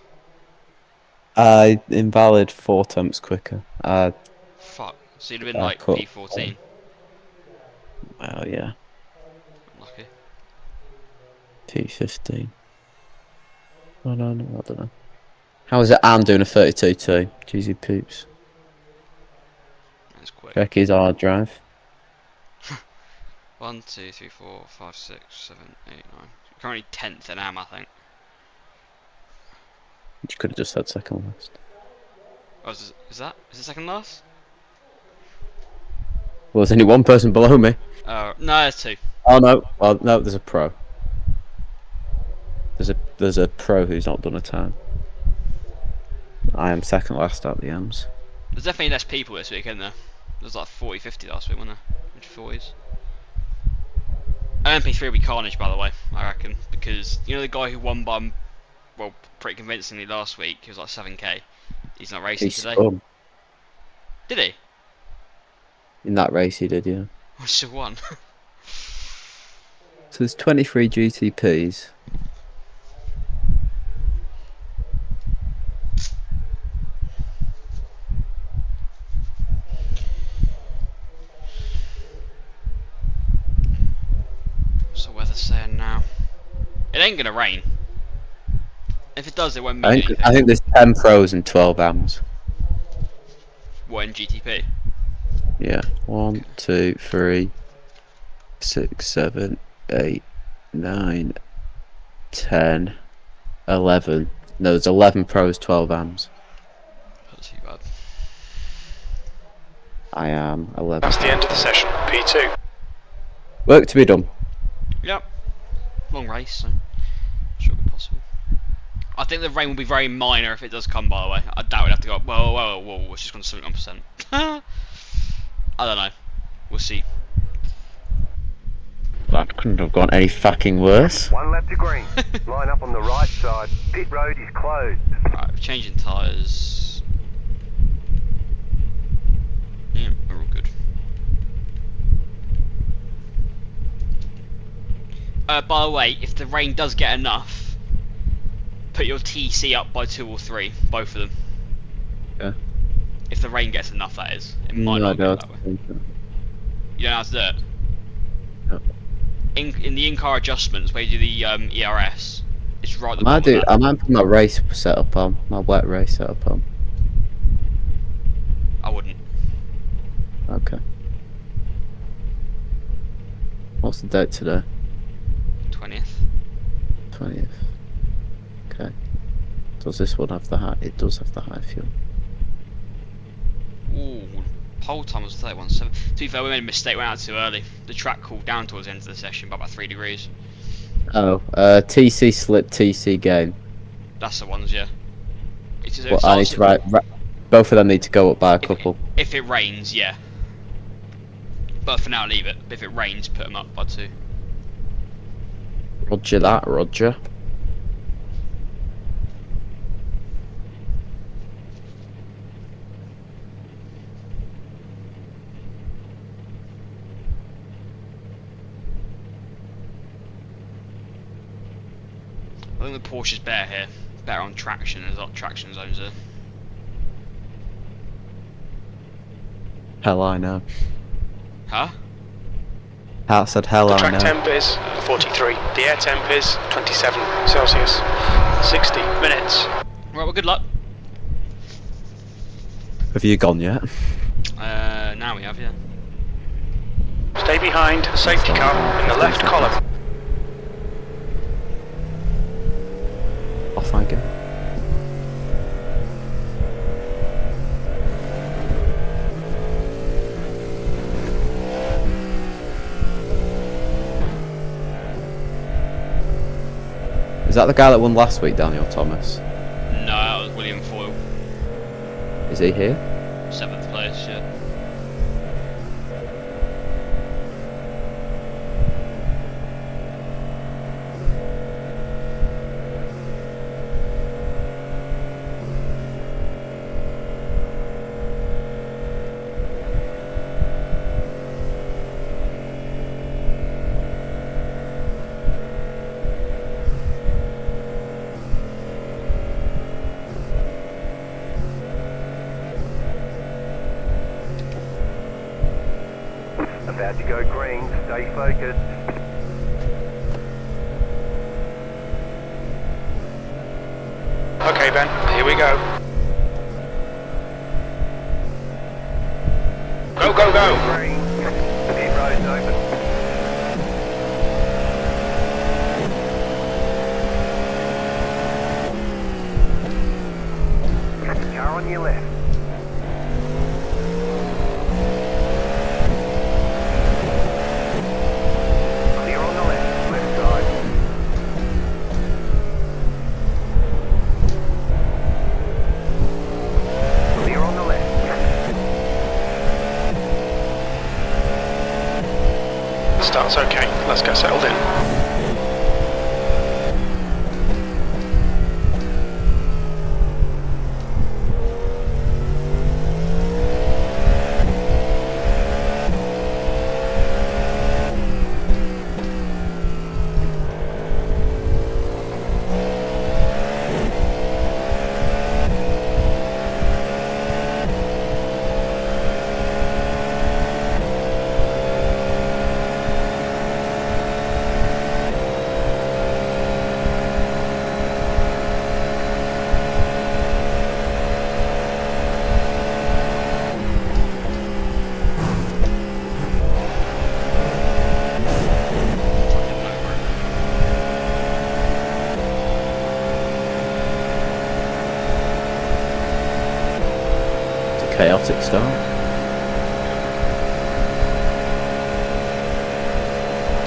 Invalid 4 temps quicker. Fuck. So you'd have been like Cool. P14. Well, yeah. Lucky. P15. I don't know. How is it? I'm doing a 32.2. Jeezy poops. That's quick. Check his hard drive. 1, 2, 3, 4, 5, 6, 7, 8, 9. Currently 10th in AM, I think. You could have just said second last. Oh, is it second last? Well, there's only one person below me. No, there's 2. Oh no. Well, no, there's a pro. There's a pro who's not done a time. I am second last at the M's. There's definitely less people this week, isn't there? There's like 40, 50 last week, wasn't there? Mid-40s. MP3 will be carnage, by the way, I reckon. Because, you know the guy who won by, well, pretty convincingly last week, he was like 7k. He's not racing He today. spun. Did he? In that race he did, yeah. I should have won. So there's 23 GTPs. What's the weather saying now? It ain't gonna rain. If it does, it won't mean I anything. think there's 10 pros and 12 AMs. What, in GTP? Yeah. 1, 2, 3, 6, 7, 8, 9, 10, 11. No, there's 11 pros, 12 AMs. Not too bad. I am 11. That's the end of the session. P2. Work to be done. Yep. Long race, so should be possible. I think the rain will be very minor if it does come, by the way. I doubt we'd have to go up. Whoa, it's just gone to 71%. I don't know. We'll see. That couldn't have gone any fucking worse. 1 lap to green. Line up on the right side. Pit road is closed. Alright, we're changing tyres. Yeah, we're all good. By the way, if the rain does get enough, put your TC up by 2 or 3, both of them. Yeah. If the rain gets enough, that is. It might No, not go no, that way. You don't know how to do it? No. In the in-car adjustments, where you do the ERS, it's right at the I might bottom do. of I that. might put my race setup on. My wet race setup on. I wouldn't. Okay. What's the date today? 20th. 20th. Okay. Does this one have the high? It does have the high fuel. Ooh, pole time was 31.7. To be fair, we made a mistake, went out too early. The track cooled down towards the end of the session by about 3 degrees. Oh, TC slip, TC gain. That's the ones, yeah. Well, I need to write. Both of them need to go up by a couple. If it rains, yeah. But for now, leave it. If it rains, put them up by 2. Roger that, Roger. I think the Porsche's better here. Better on traction. There's a lot of traction zones there. Hell, I know. Huh? I said hell, The I track know. temp is 43. The air temp is 27 Celsius. 60 minutes. Right, well, good luck. Have you gone yet? Now we have, yeah. Stay behind the safety car in the left column. Off I go. Is that the guy that won last week, Daniel Thomas? No, that was William Foyle. Is he here? 7th place, yeah. About to go green. Stay focused. Okay, Ben, here we go. Go, go, go! Green. Pit road's open. Car on your left. Clear on the left side. Clear on the left. Start's okay, let's get settled in. Chaotic start.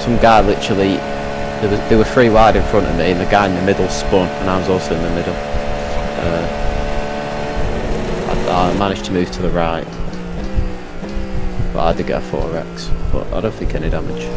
Some guy literally There were 3 wide in front of me, and the guy in the middle spun, and I was also in the middle. I managed to move to the right, but I did get a 4X, but I don't think any damage.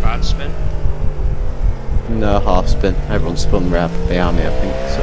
Bad spin. No half spin. Everyone spun round behind me, I think. So.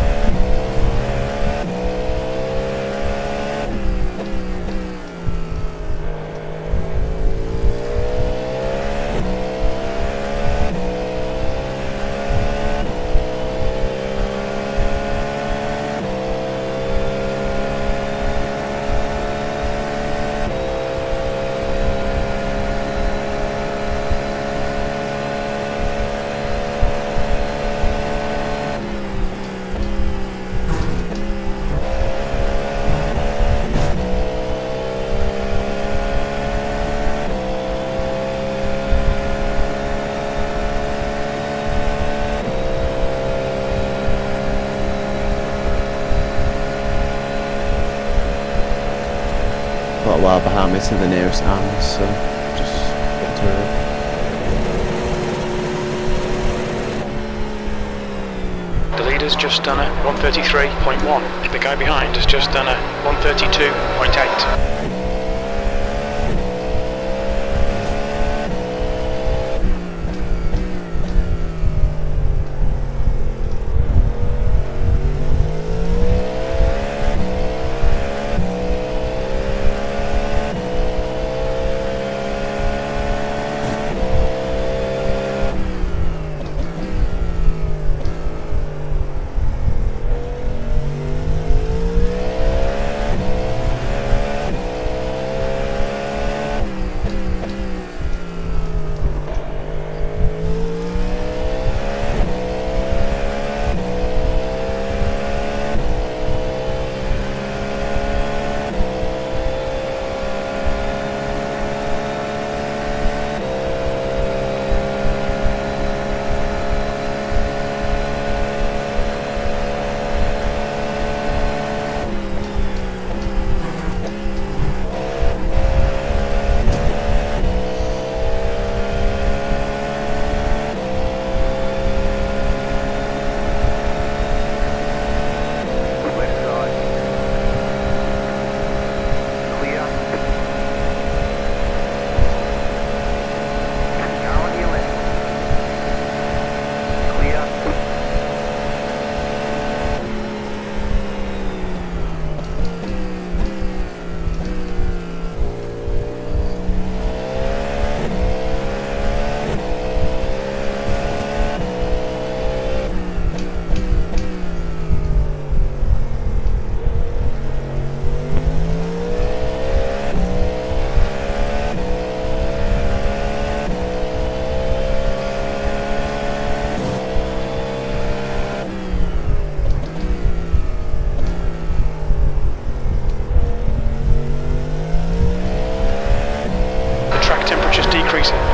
Got a while behind me to the nearest arms, so just get to it. The leader's just done a 133.1. The guy behind has just done a 132.8.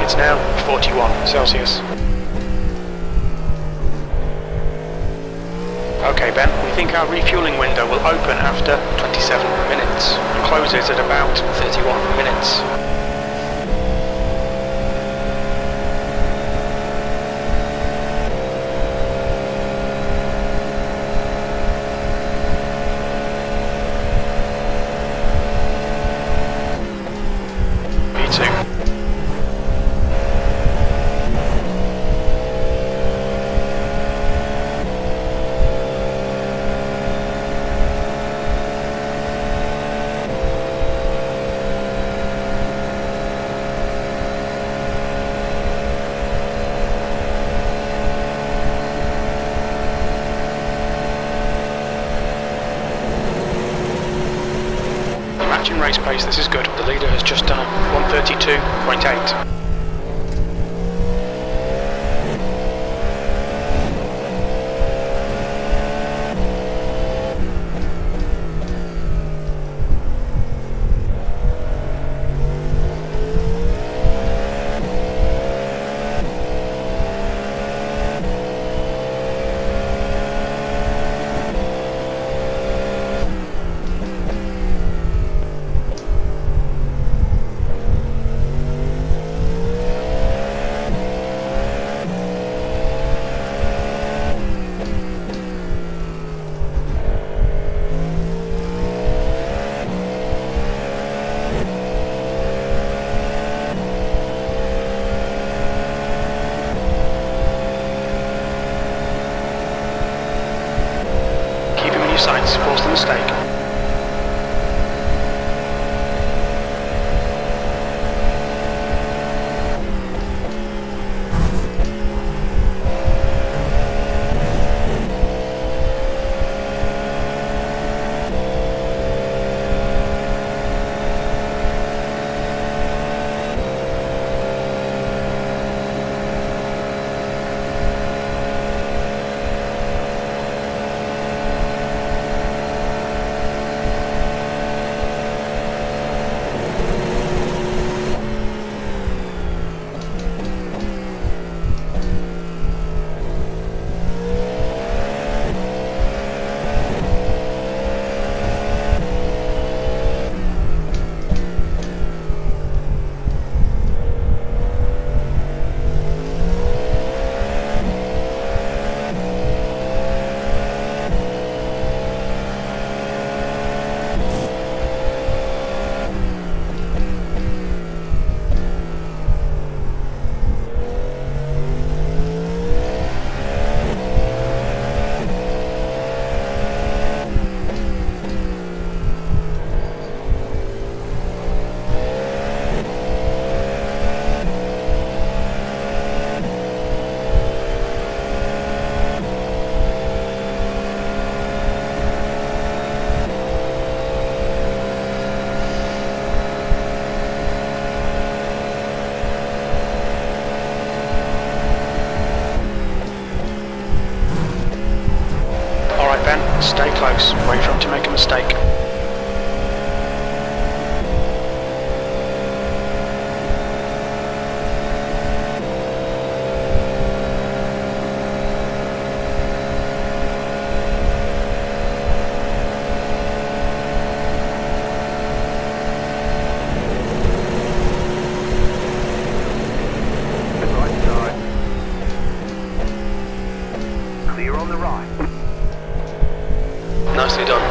It's now 41 Celsius. Okay Ben, we think our refueling window will open after 27 minutes and closes at about 31 minutes. Matching race pace, this is good. The leader has just done a 132.8. a mistake. Stay close, wait for him to make a mistake. Right side. Clear on the right. Nicely done.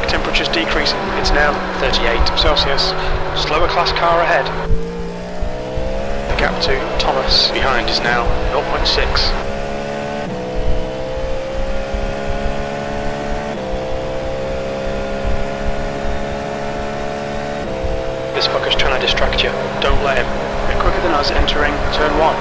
Temperature's decreasing. It's now 38 Celsius. Slower class car ahead. The gap to Thomas behind is now 0.6. This fucker's trying to distract you. Don't let him. They're quicker than us entering turn 1.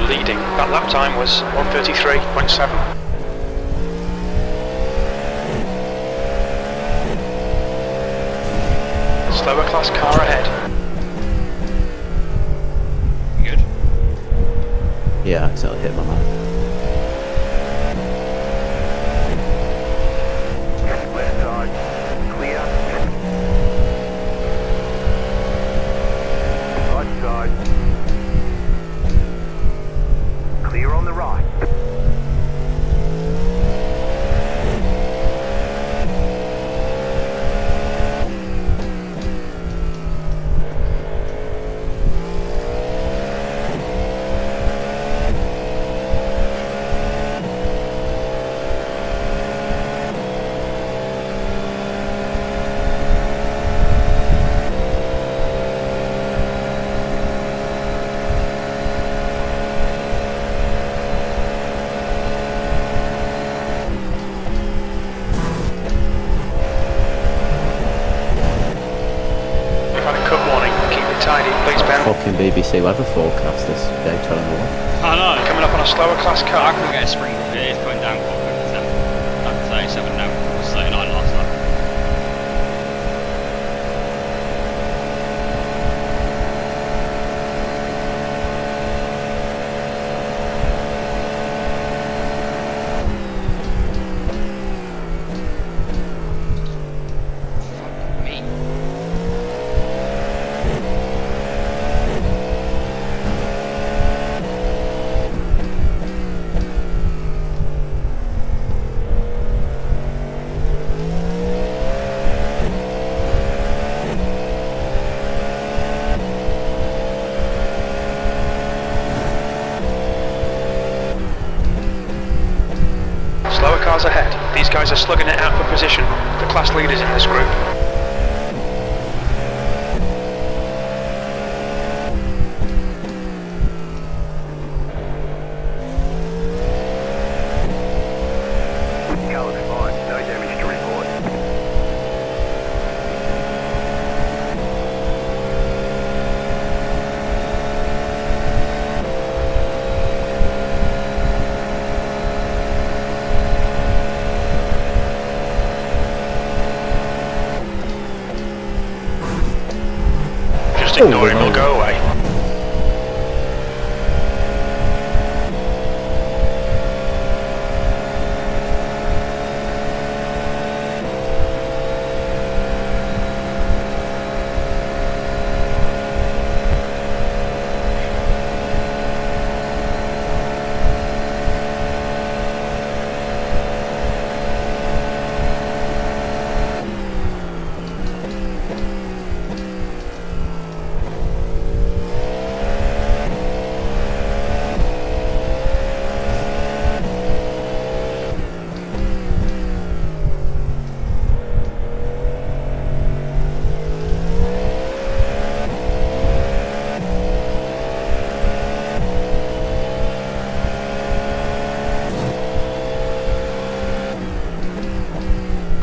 Leading. That lap time was 1:33.7. Slower class car ahead. Good. Yeah, I accidentally hit my man. Left side. Clear. Right side. Clear on the right. Fucking BBC weather forecast this Daytona one. I know. Coming up on a slower class I car. can get a spring, but it is going down quite quickly. At 37 now, it was 39 last time. Slower cars ahead. These guys are slugging it out for position. The class leaders in this group. Car looks fine. No damage to report. Just ignore him, he'll go away.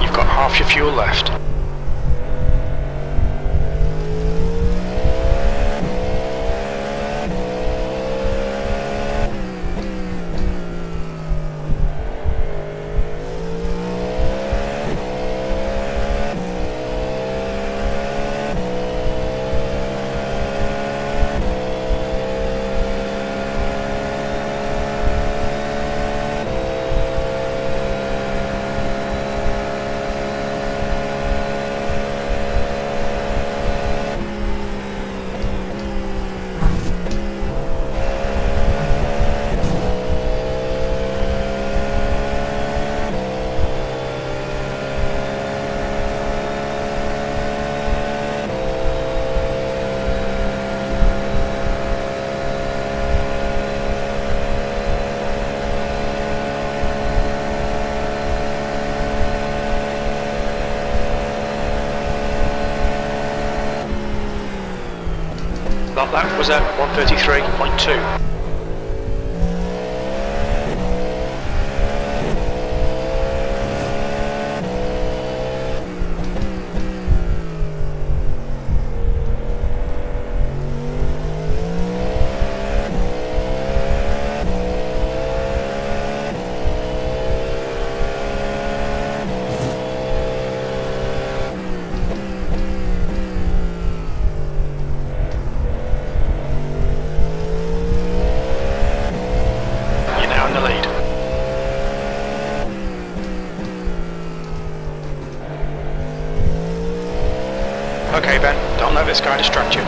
You've got half your fuel left. That lap was at 1:33.2. Okay, Ben, don't let this guy distract you.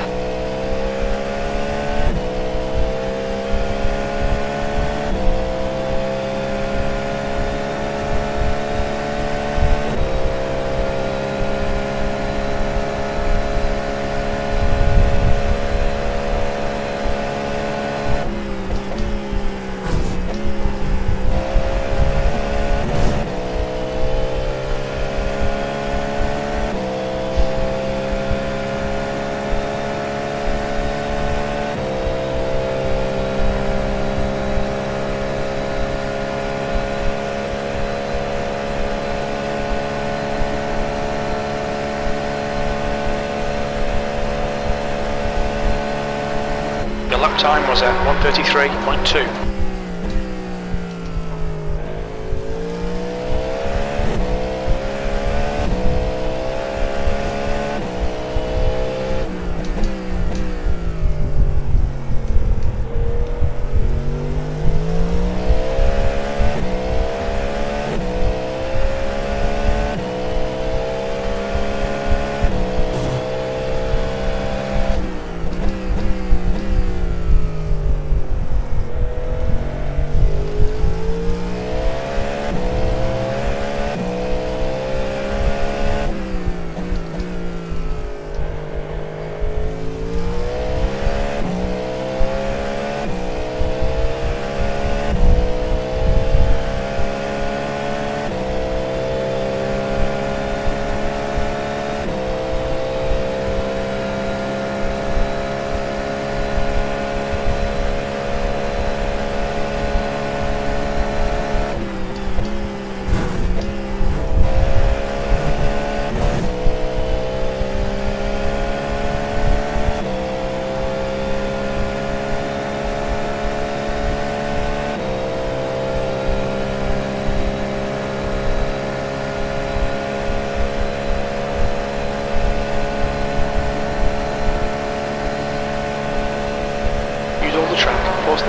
Lap time was at 1:33.2.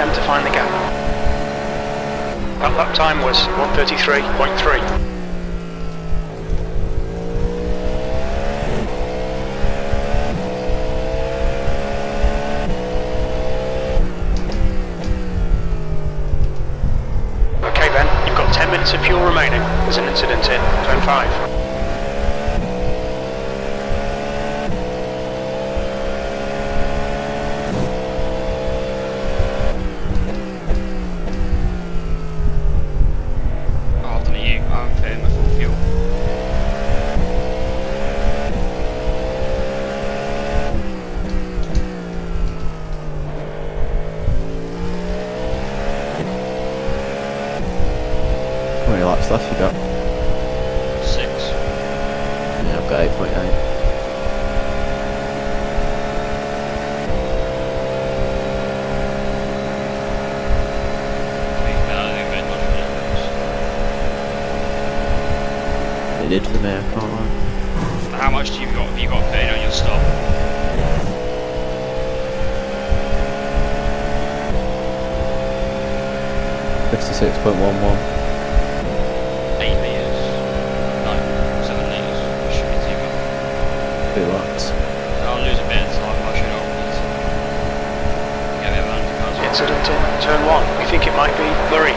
them to find the gap. That lap time was 1:33.3. Okay Ben, you've got 10 minutes of fuel remaining. There's an incident in turn 5. After you, I'm filling the full fuel. How many laps left you got? 6. Yeah, I've got 8.8. It did for me, I can't lie. How much have you got paid on your stop? $56.11. 8 litres. No, 7 litres. Should be too much. 2 laps. So I'll lose a bit of time, I should always get a bit of undercars. Incident in turn 1. We think it might be blurry.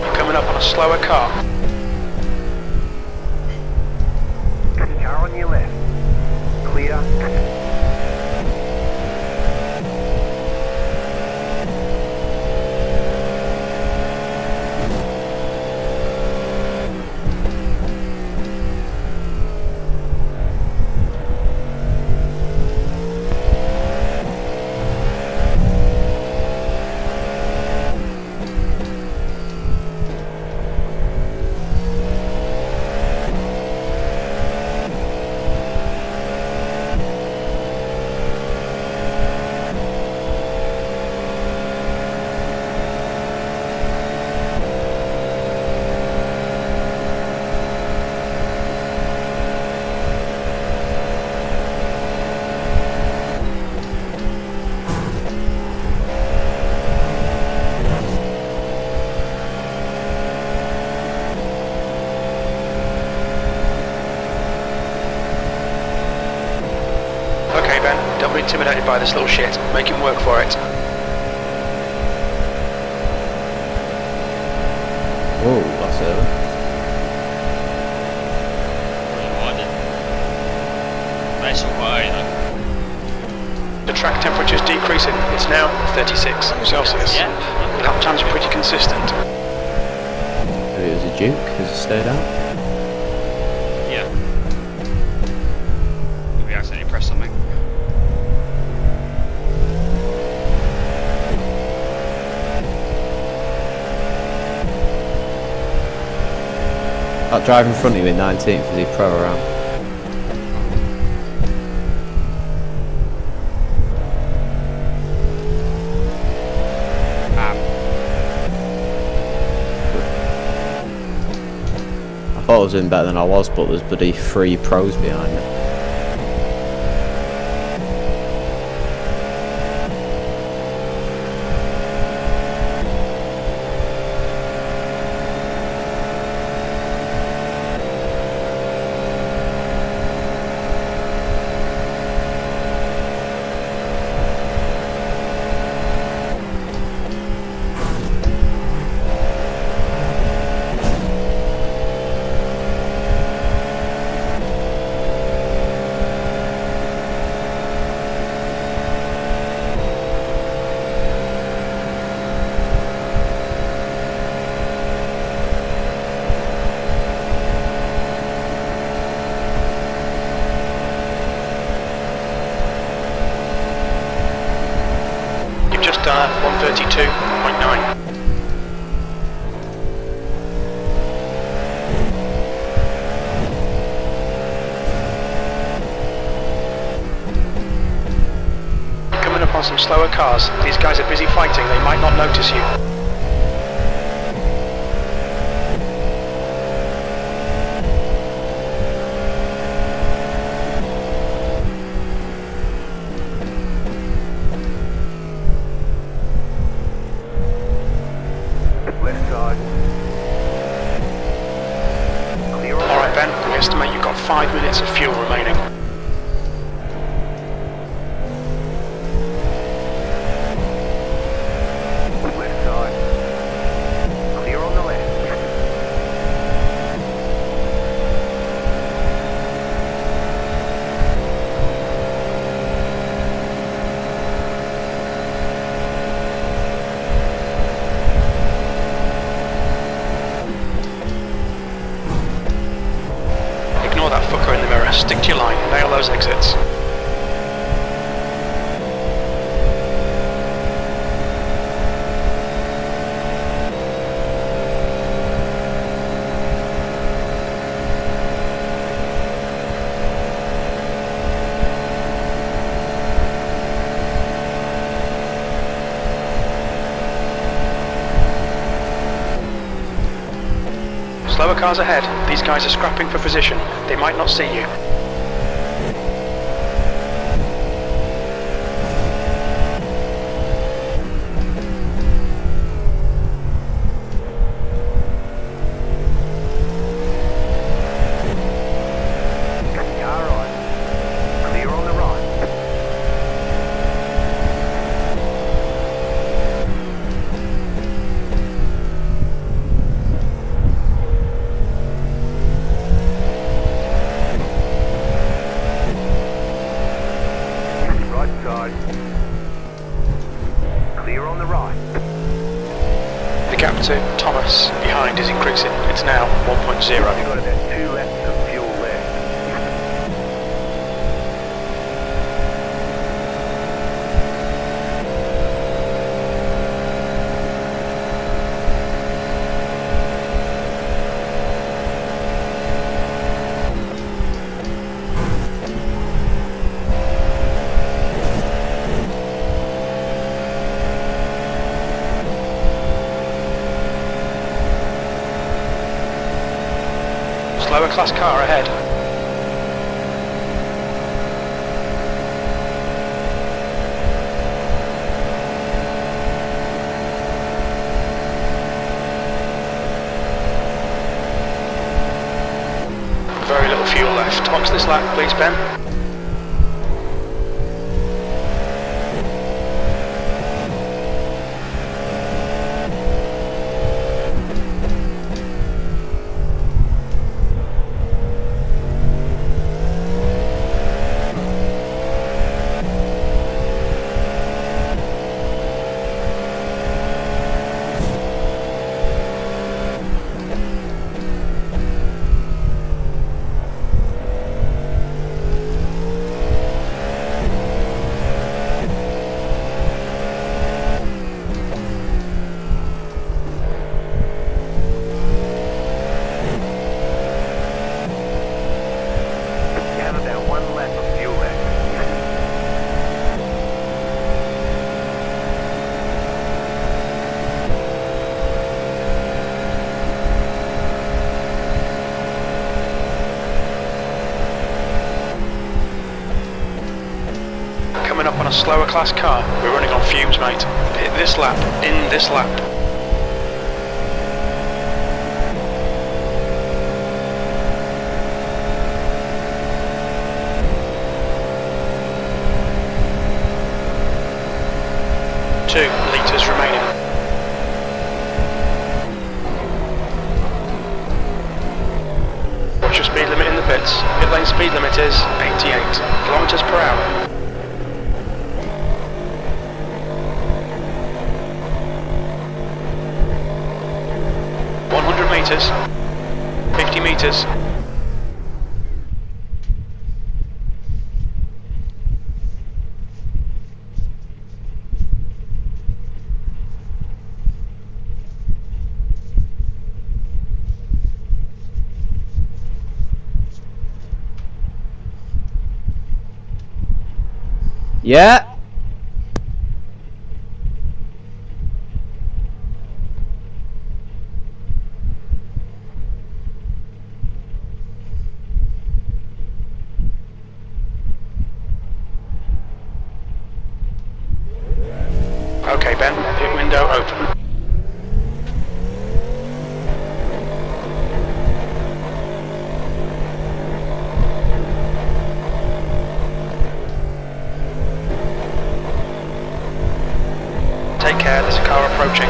You're coming up on a slower car. Car on your left. Clear. Okay Ben, don't be intimidated by this little shit. Make him work for it. Whoa, that's early. That's all quite early though. The track temperature's decreasing. It's now 36 Celsius. Yeah. Lap times are pretty consistent. Maybe it was a Duke, has it stayed out? Yeah. Maybe I accidentally pressed something. That driver in front of you in 19th, is he pro around? I thought I was doing better than I was, but there's bloody 3 pros behind me. Done at 132.9. Coming up on some slower cars. These guys are busy fighting, they might not notice you. estimate you've got 5 minutes of fuel remaining. Left side. Clear on the left. Ignore that fucker in the mirror. Stick to your line. Nail those exits. Slower cars ahead. These guys are scrapping for position. They might not see you. Car right. Clear on the right. Right side. Clear on the right. The gap to Thomas behind is increasing. It's now 1.0. You've got about 2 laps of fuel left. Slower class car ahead. Very little fuel left. Box this lap, please, Ben. You have about 1 lap of fuel left. Coming up on a slower class car. We're running on fumes, mate. Hit this lap. In this lap. Two litres remaining. What's your speed limit in the pits? Pit lane speed limit is 88 kilometres per hour. Meters, 50 meters. Yeah. Okay, Ben, pit window open. approaching.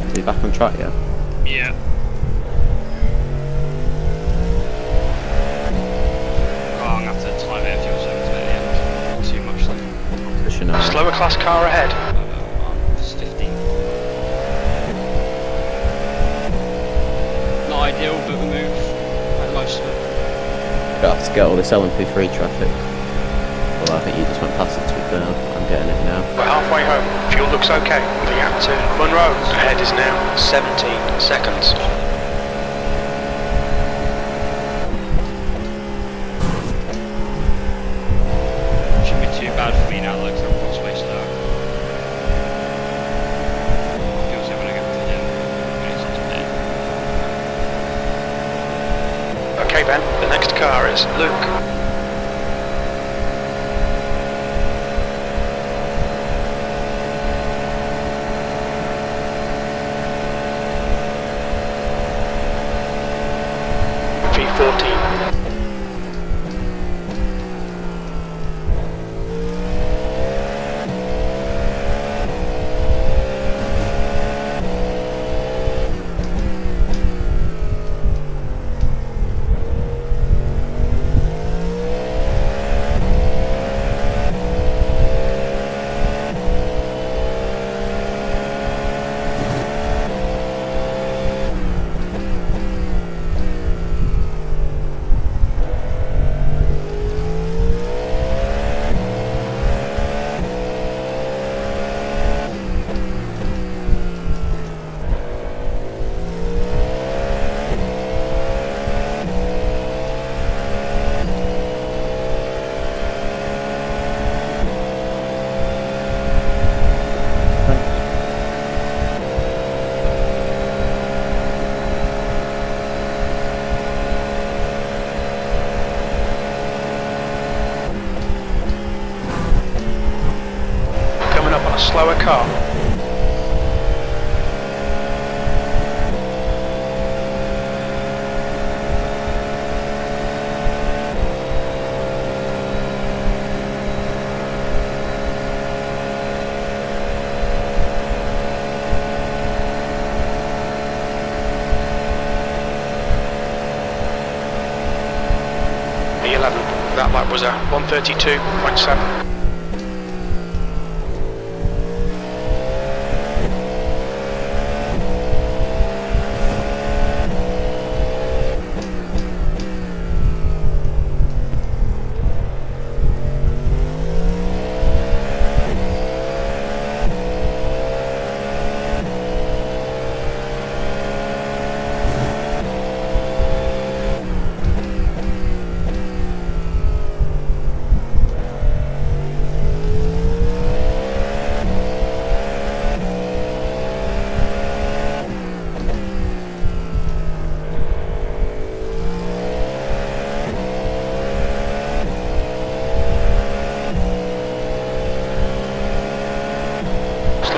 Is he back on track yet? Yeah. Oh, I'm gonna have to time it a few seconds at the end. Not too much though. Position now. Slower class car ahead. It's 15. Not ideal, but we move like most of it. Got to get all this LMP3 traffic. Well, I think you just went past it to now. I'm getting it now. We're halfway home. Fuel looks okay. The gap to Monroe ahead is now 17 seconds. Shouldn't be too bad for me now, though, because I'm cross space now. Feels like when I get to the end, it's not too bad. Okay, Ben, the next car is Luke. V14. Coming up on a slower car. The 11th. That lap was a 132.7.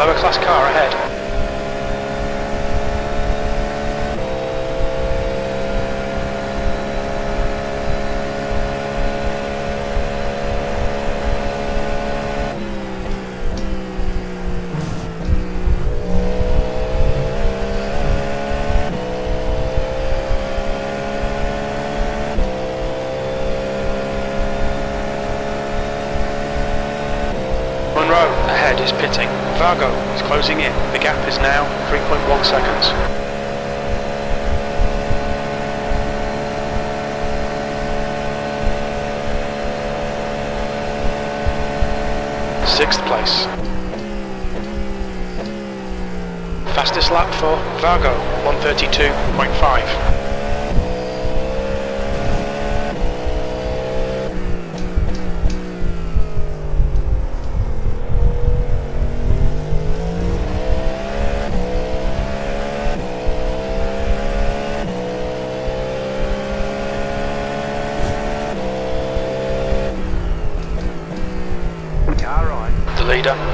Slower class car ahead. Monroe ahead is pitting. Vargo is closing in. The gap is now 3.1 seconds. Sixth place. Fastest lap for Vargo, 132.5.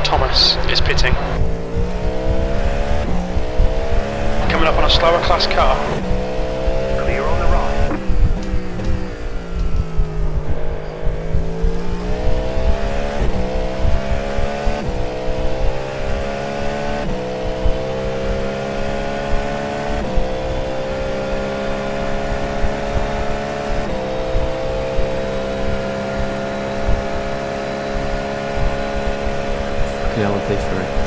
Thomas is pitting. Coming up on a slower class car. Clear on the right. Fucking LMP3.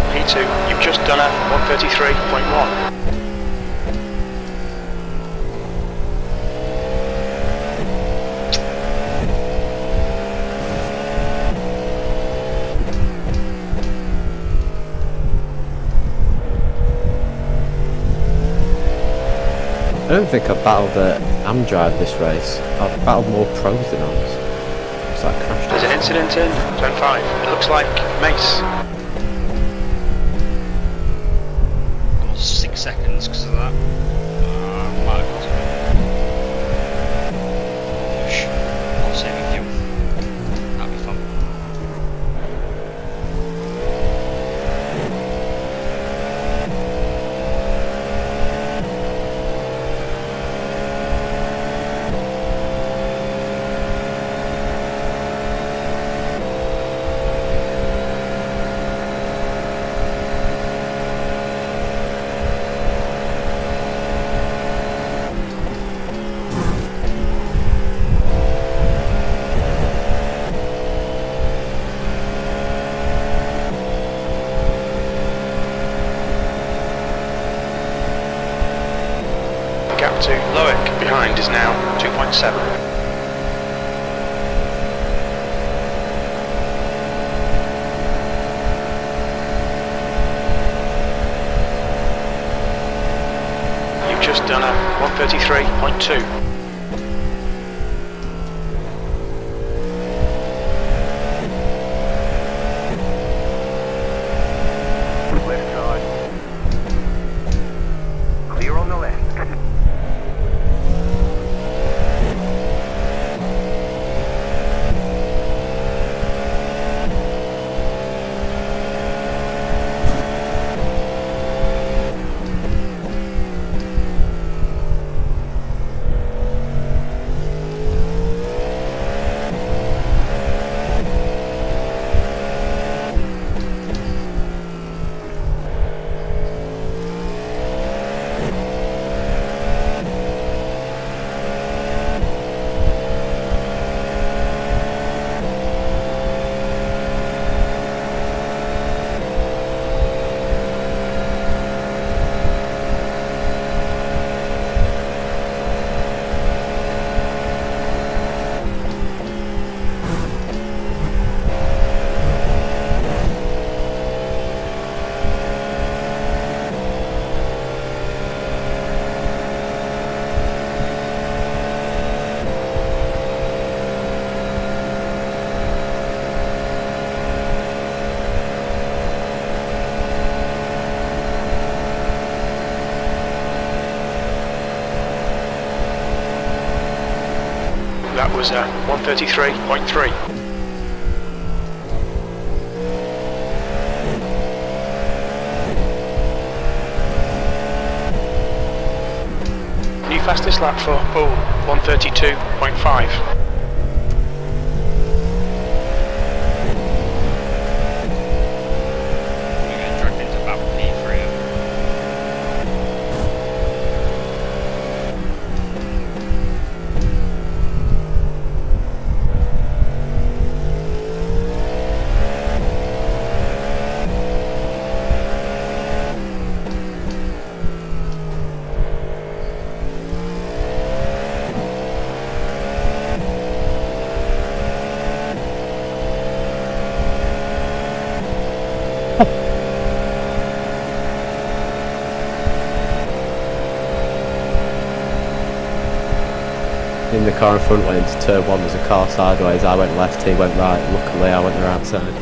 P2, you've just done a 133.1. I don't think I've battled Amdrive this race. I've battled more pros than others. It's like crashed. There's an incident in Zone 5. It looks like Mace. Got 6 seconds because of that. Might have cost me. Push. Not saving fuel. That'd be fun. Gap to Loic behind is now 2.7. You've just done a 133.2. Left side. Clear on the left. That was a 133.3. New fastest lap for Paul, 132.5. We're getting dragged into about P3. in the car in front went into turn 1, there's a car sideways, I went left, he went right, luckily I went the right side.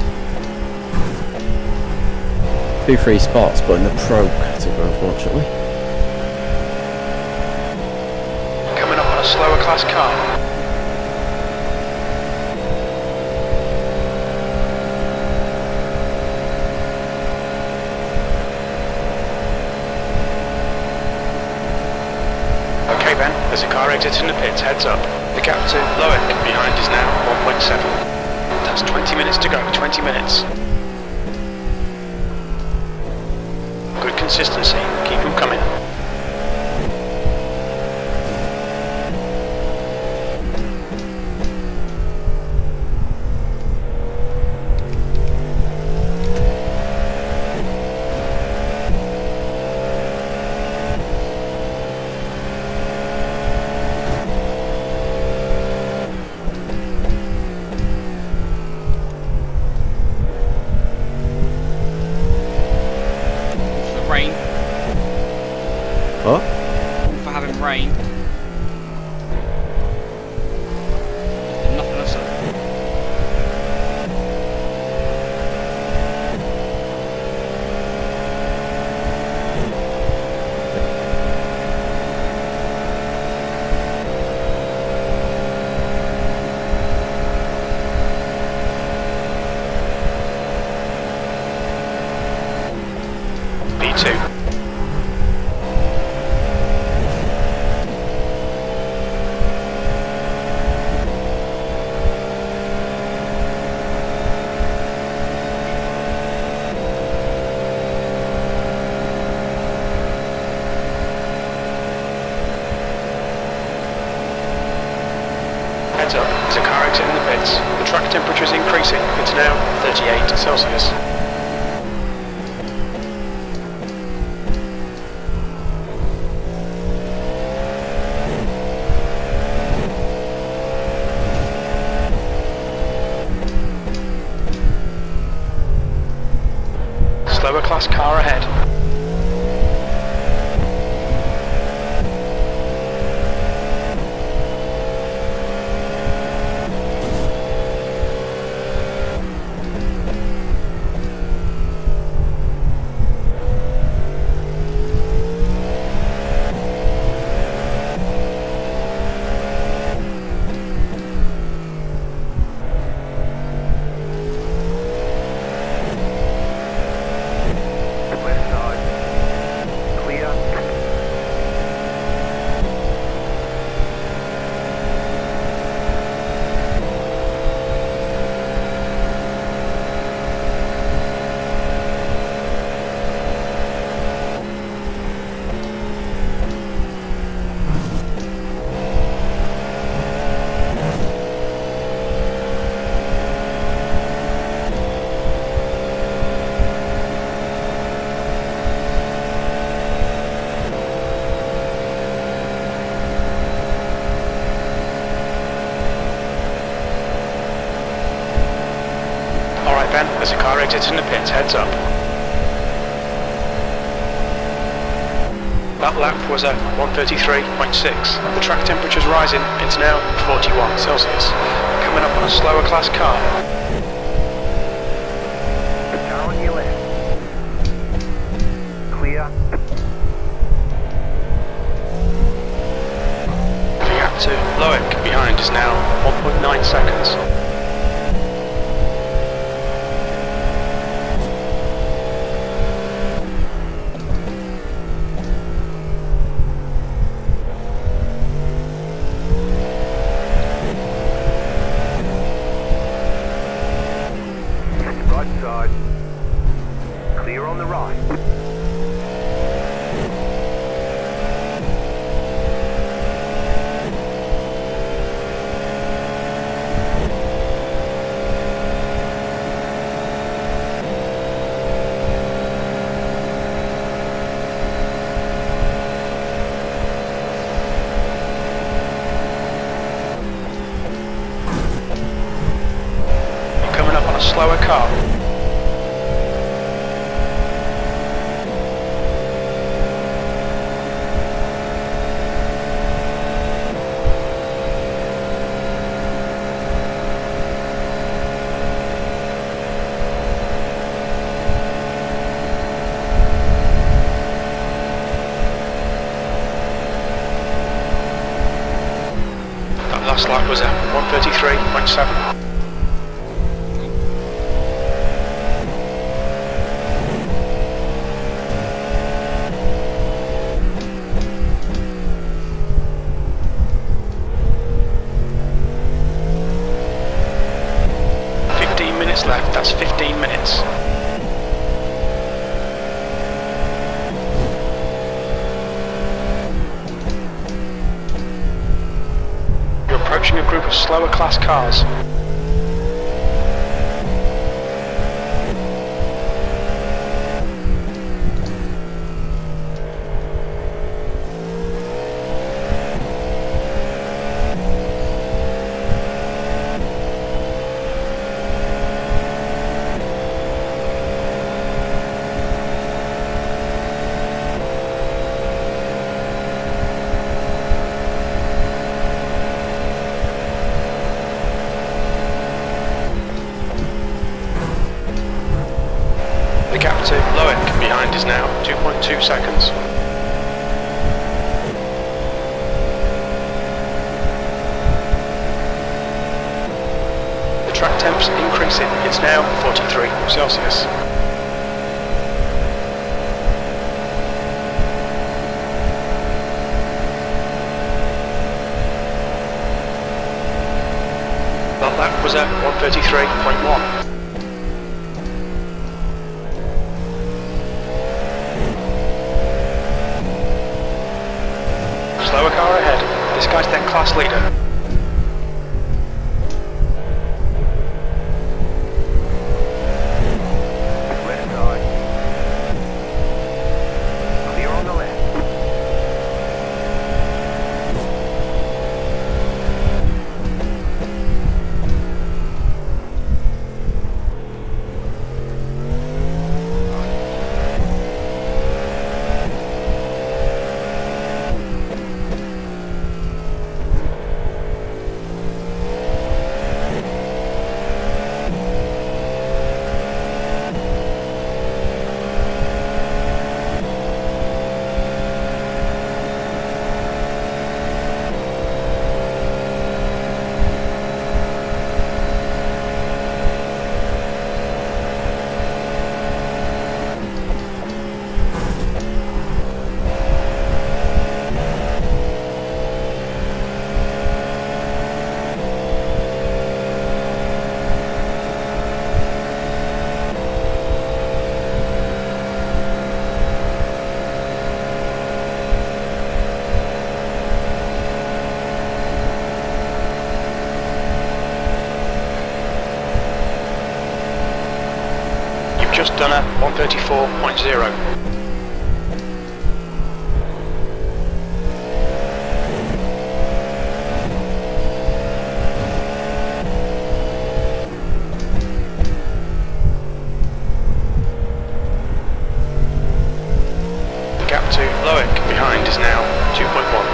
2 free spots, but in the pro category unfortunately. Coming up on a slower class car. Okay Ben, there's a car exiting the pits, heads up. The gap to Loic behind is now 1.7. That's 20 minutes to go, 20 minutes. Good consistency, keep them coming. Rain. What? For having rain. Nothing else. P2. Heads up, there's a car exiting the pits. The track temperature is increasing. It's now 38 Celsius. Slower class car ahead. Left side. Clear. Alright Ben, there's a car exiting the pits, heads up. That lap was at 133.6. The track temperature's rising, it's now 41 Celsius. Coming up on a slower class car. Car on your left. Clear. The gap to Loic behind is now 1.9 seconds. Right side. Clear on the right. Coming up on a slower car. Last lap was at 1:33.7. Left, that's 15 minutes. You're approaching a group of slower class cars. The gap to Loic behind is now 2.2 seconds. The track temp's increasing, it's now 43 Celsius. That lap was at 1:33.1. Slower car ahead. This guy's their class leader. Clear on the left. Just done a 1:34.0. The gap to Loic behind is now 2.1.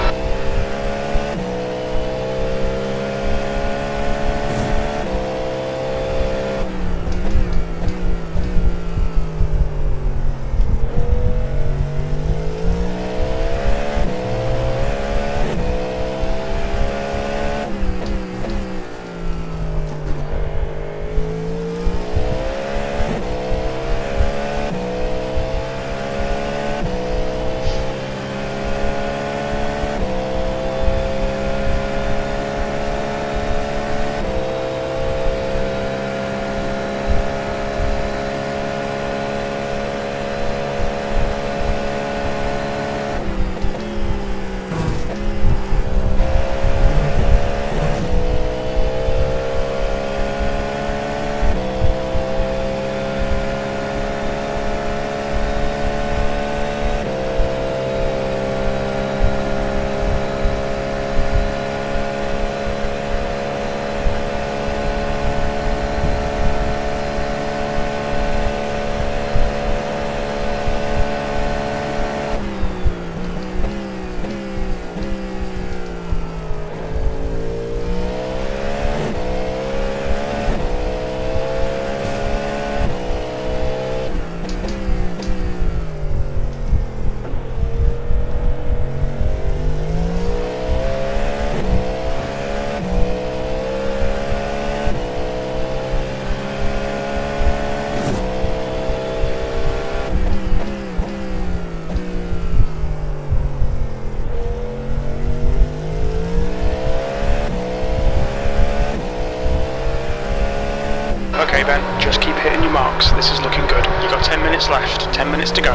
box. This is looking good. You've got 10 minutes left, 10 minutes to go.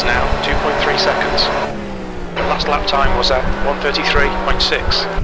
Now 2.3 seconds. The last lap time was at 1:33.6.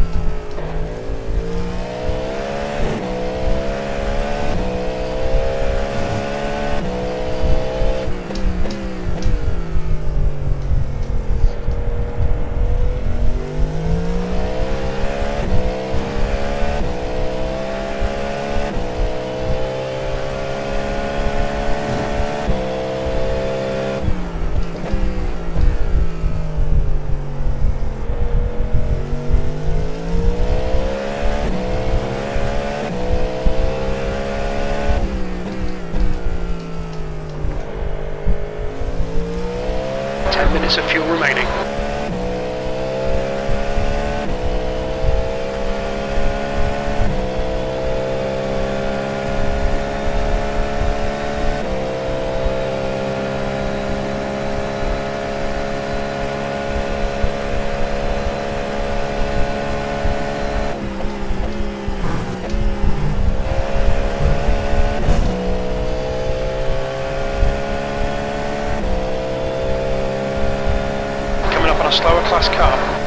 Of fuel remaining. A slower class car.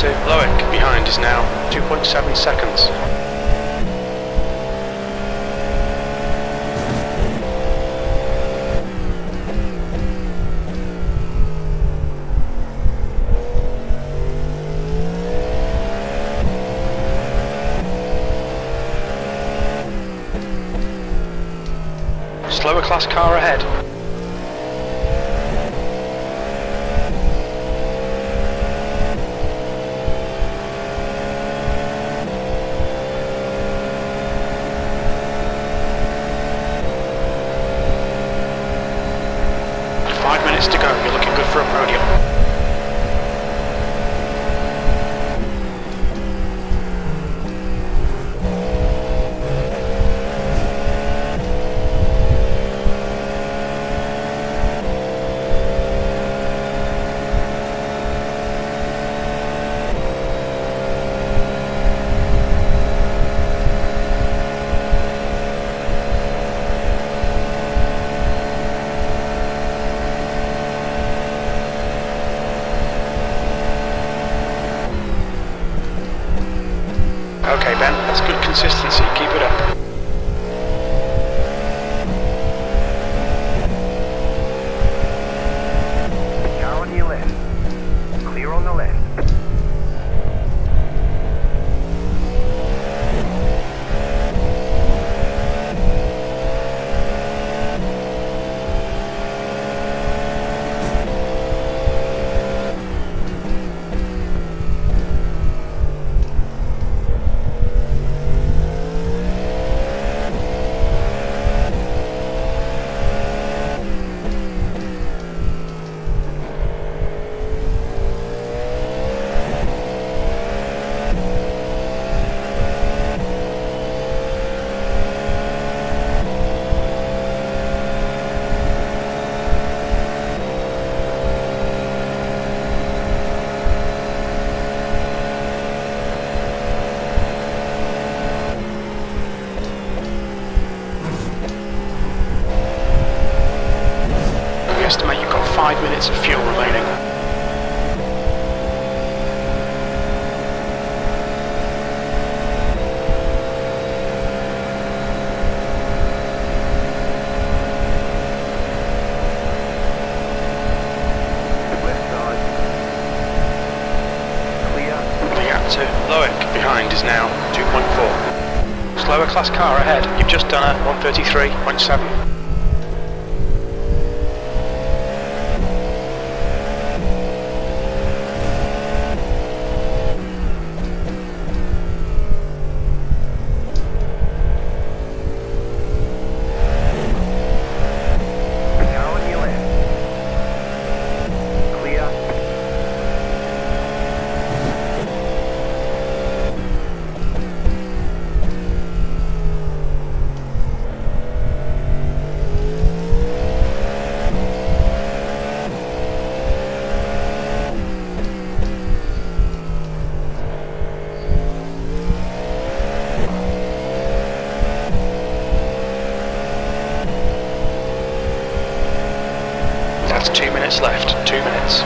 to Loic behind is now 2.7 seconds. Slower class car ahead. To go, you're looking good for a Okay, Ben, that's good consistency. Keep it up. Car on your left. Clear on the left. We estimate you've got 5 minutes of fuel remaining. Left side. Clear. The gap to Loic behind is now 2.4. Slower class car ahead. You've just done a 133.7. Car on your left. Clear. That's 2 minutes left. 2 minutes.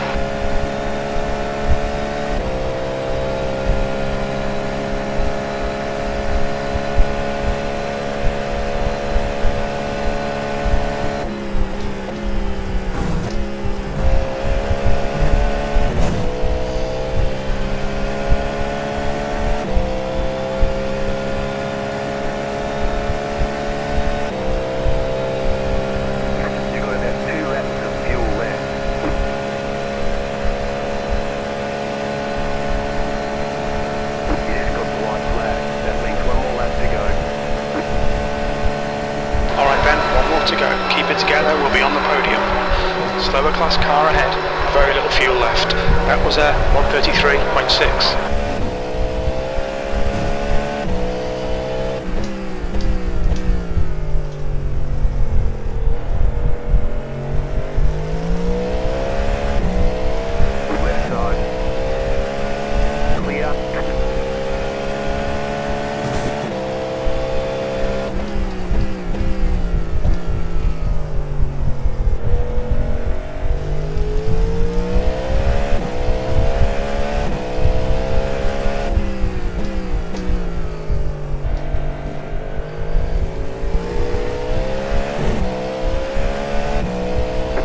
You've got about 2 laps of fuel left. You just got the white flag. That means 1 more lap to go. Alright Ben, 1 more to go. Keep it together, we'll be on the podium. Slower class car ahead. Very little fuel left. That was a 133.6. Left side. Clear.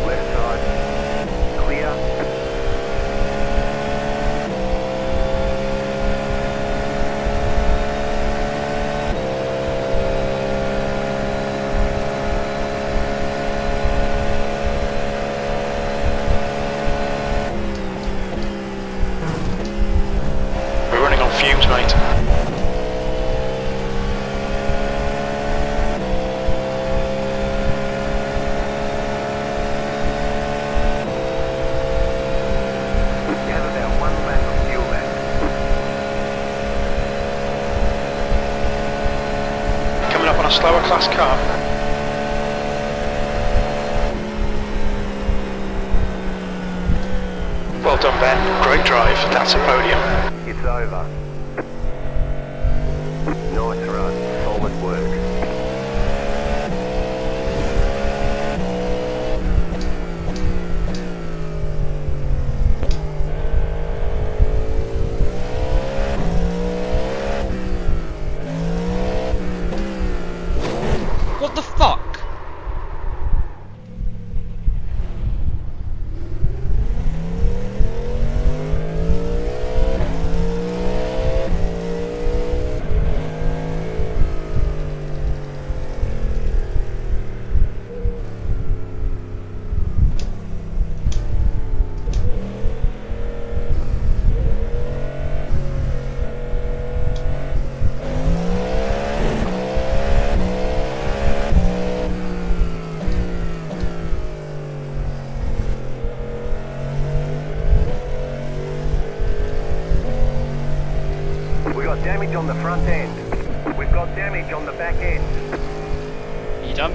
Left side. Clear. We're running on fumes, mate. You have about 1 lap of fuel left. Coming up on a slower class car. Well done Ben, great drive. That's a podium. It's over. Nice run. Solid work. got damage on the front end. We've got damage on the back end. You done?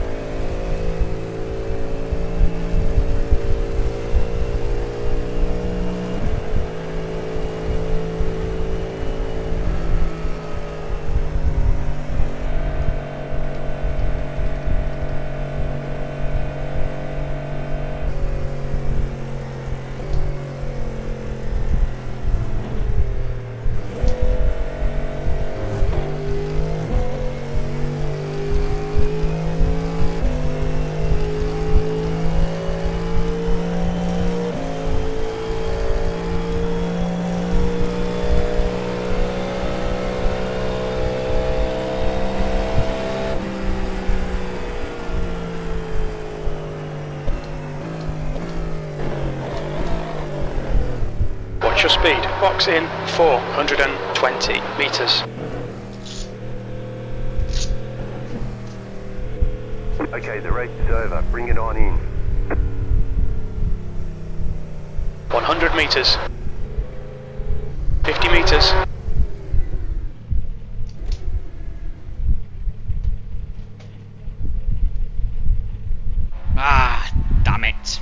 Watch your speed. Box in 420 metres. Okay, the race is over. Bring it on in. 100 metres. 50 metres. Ah, damn it.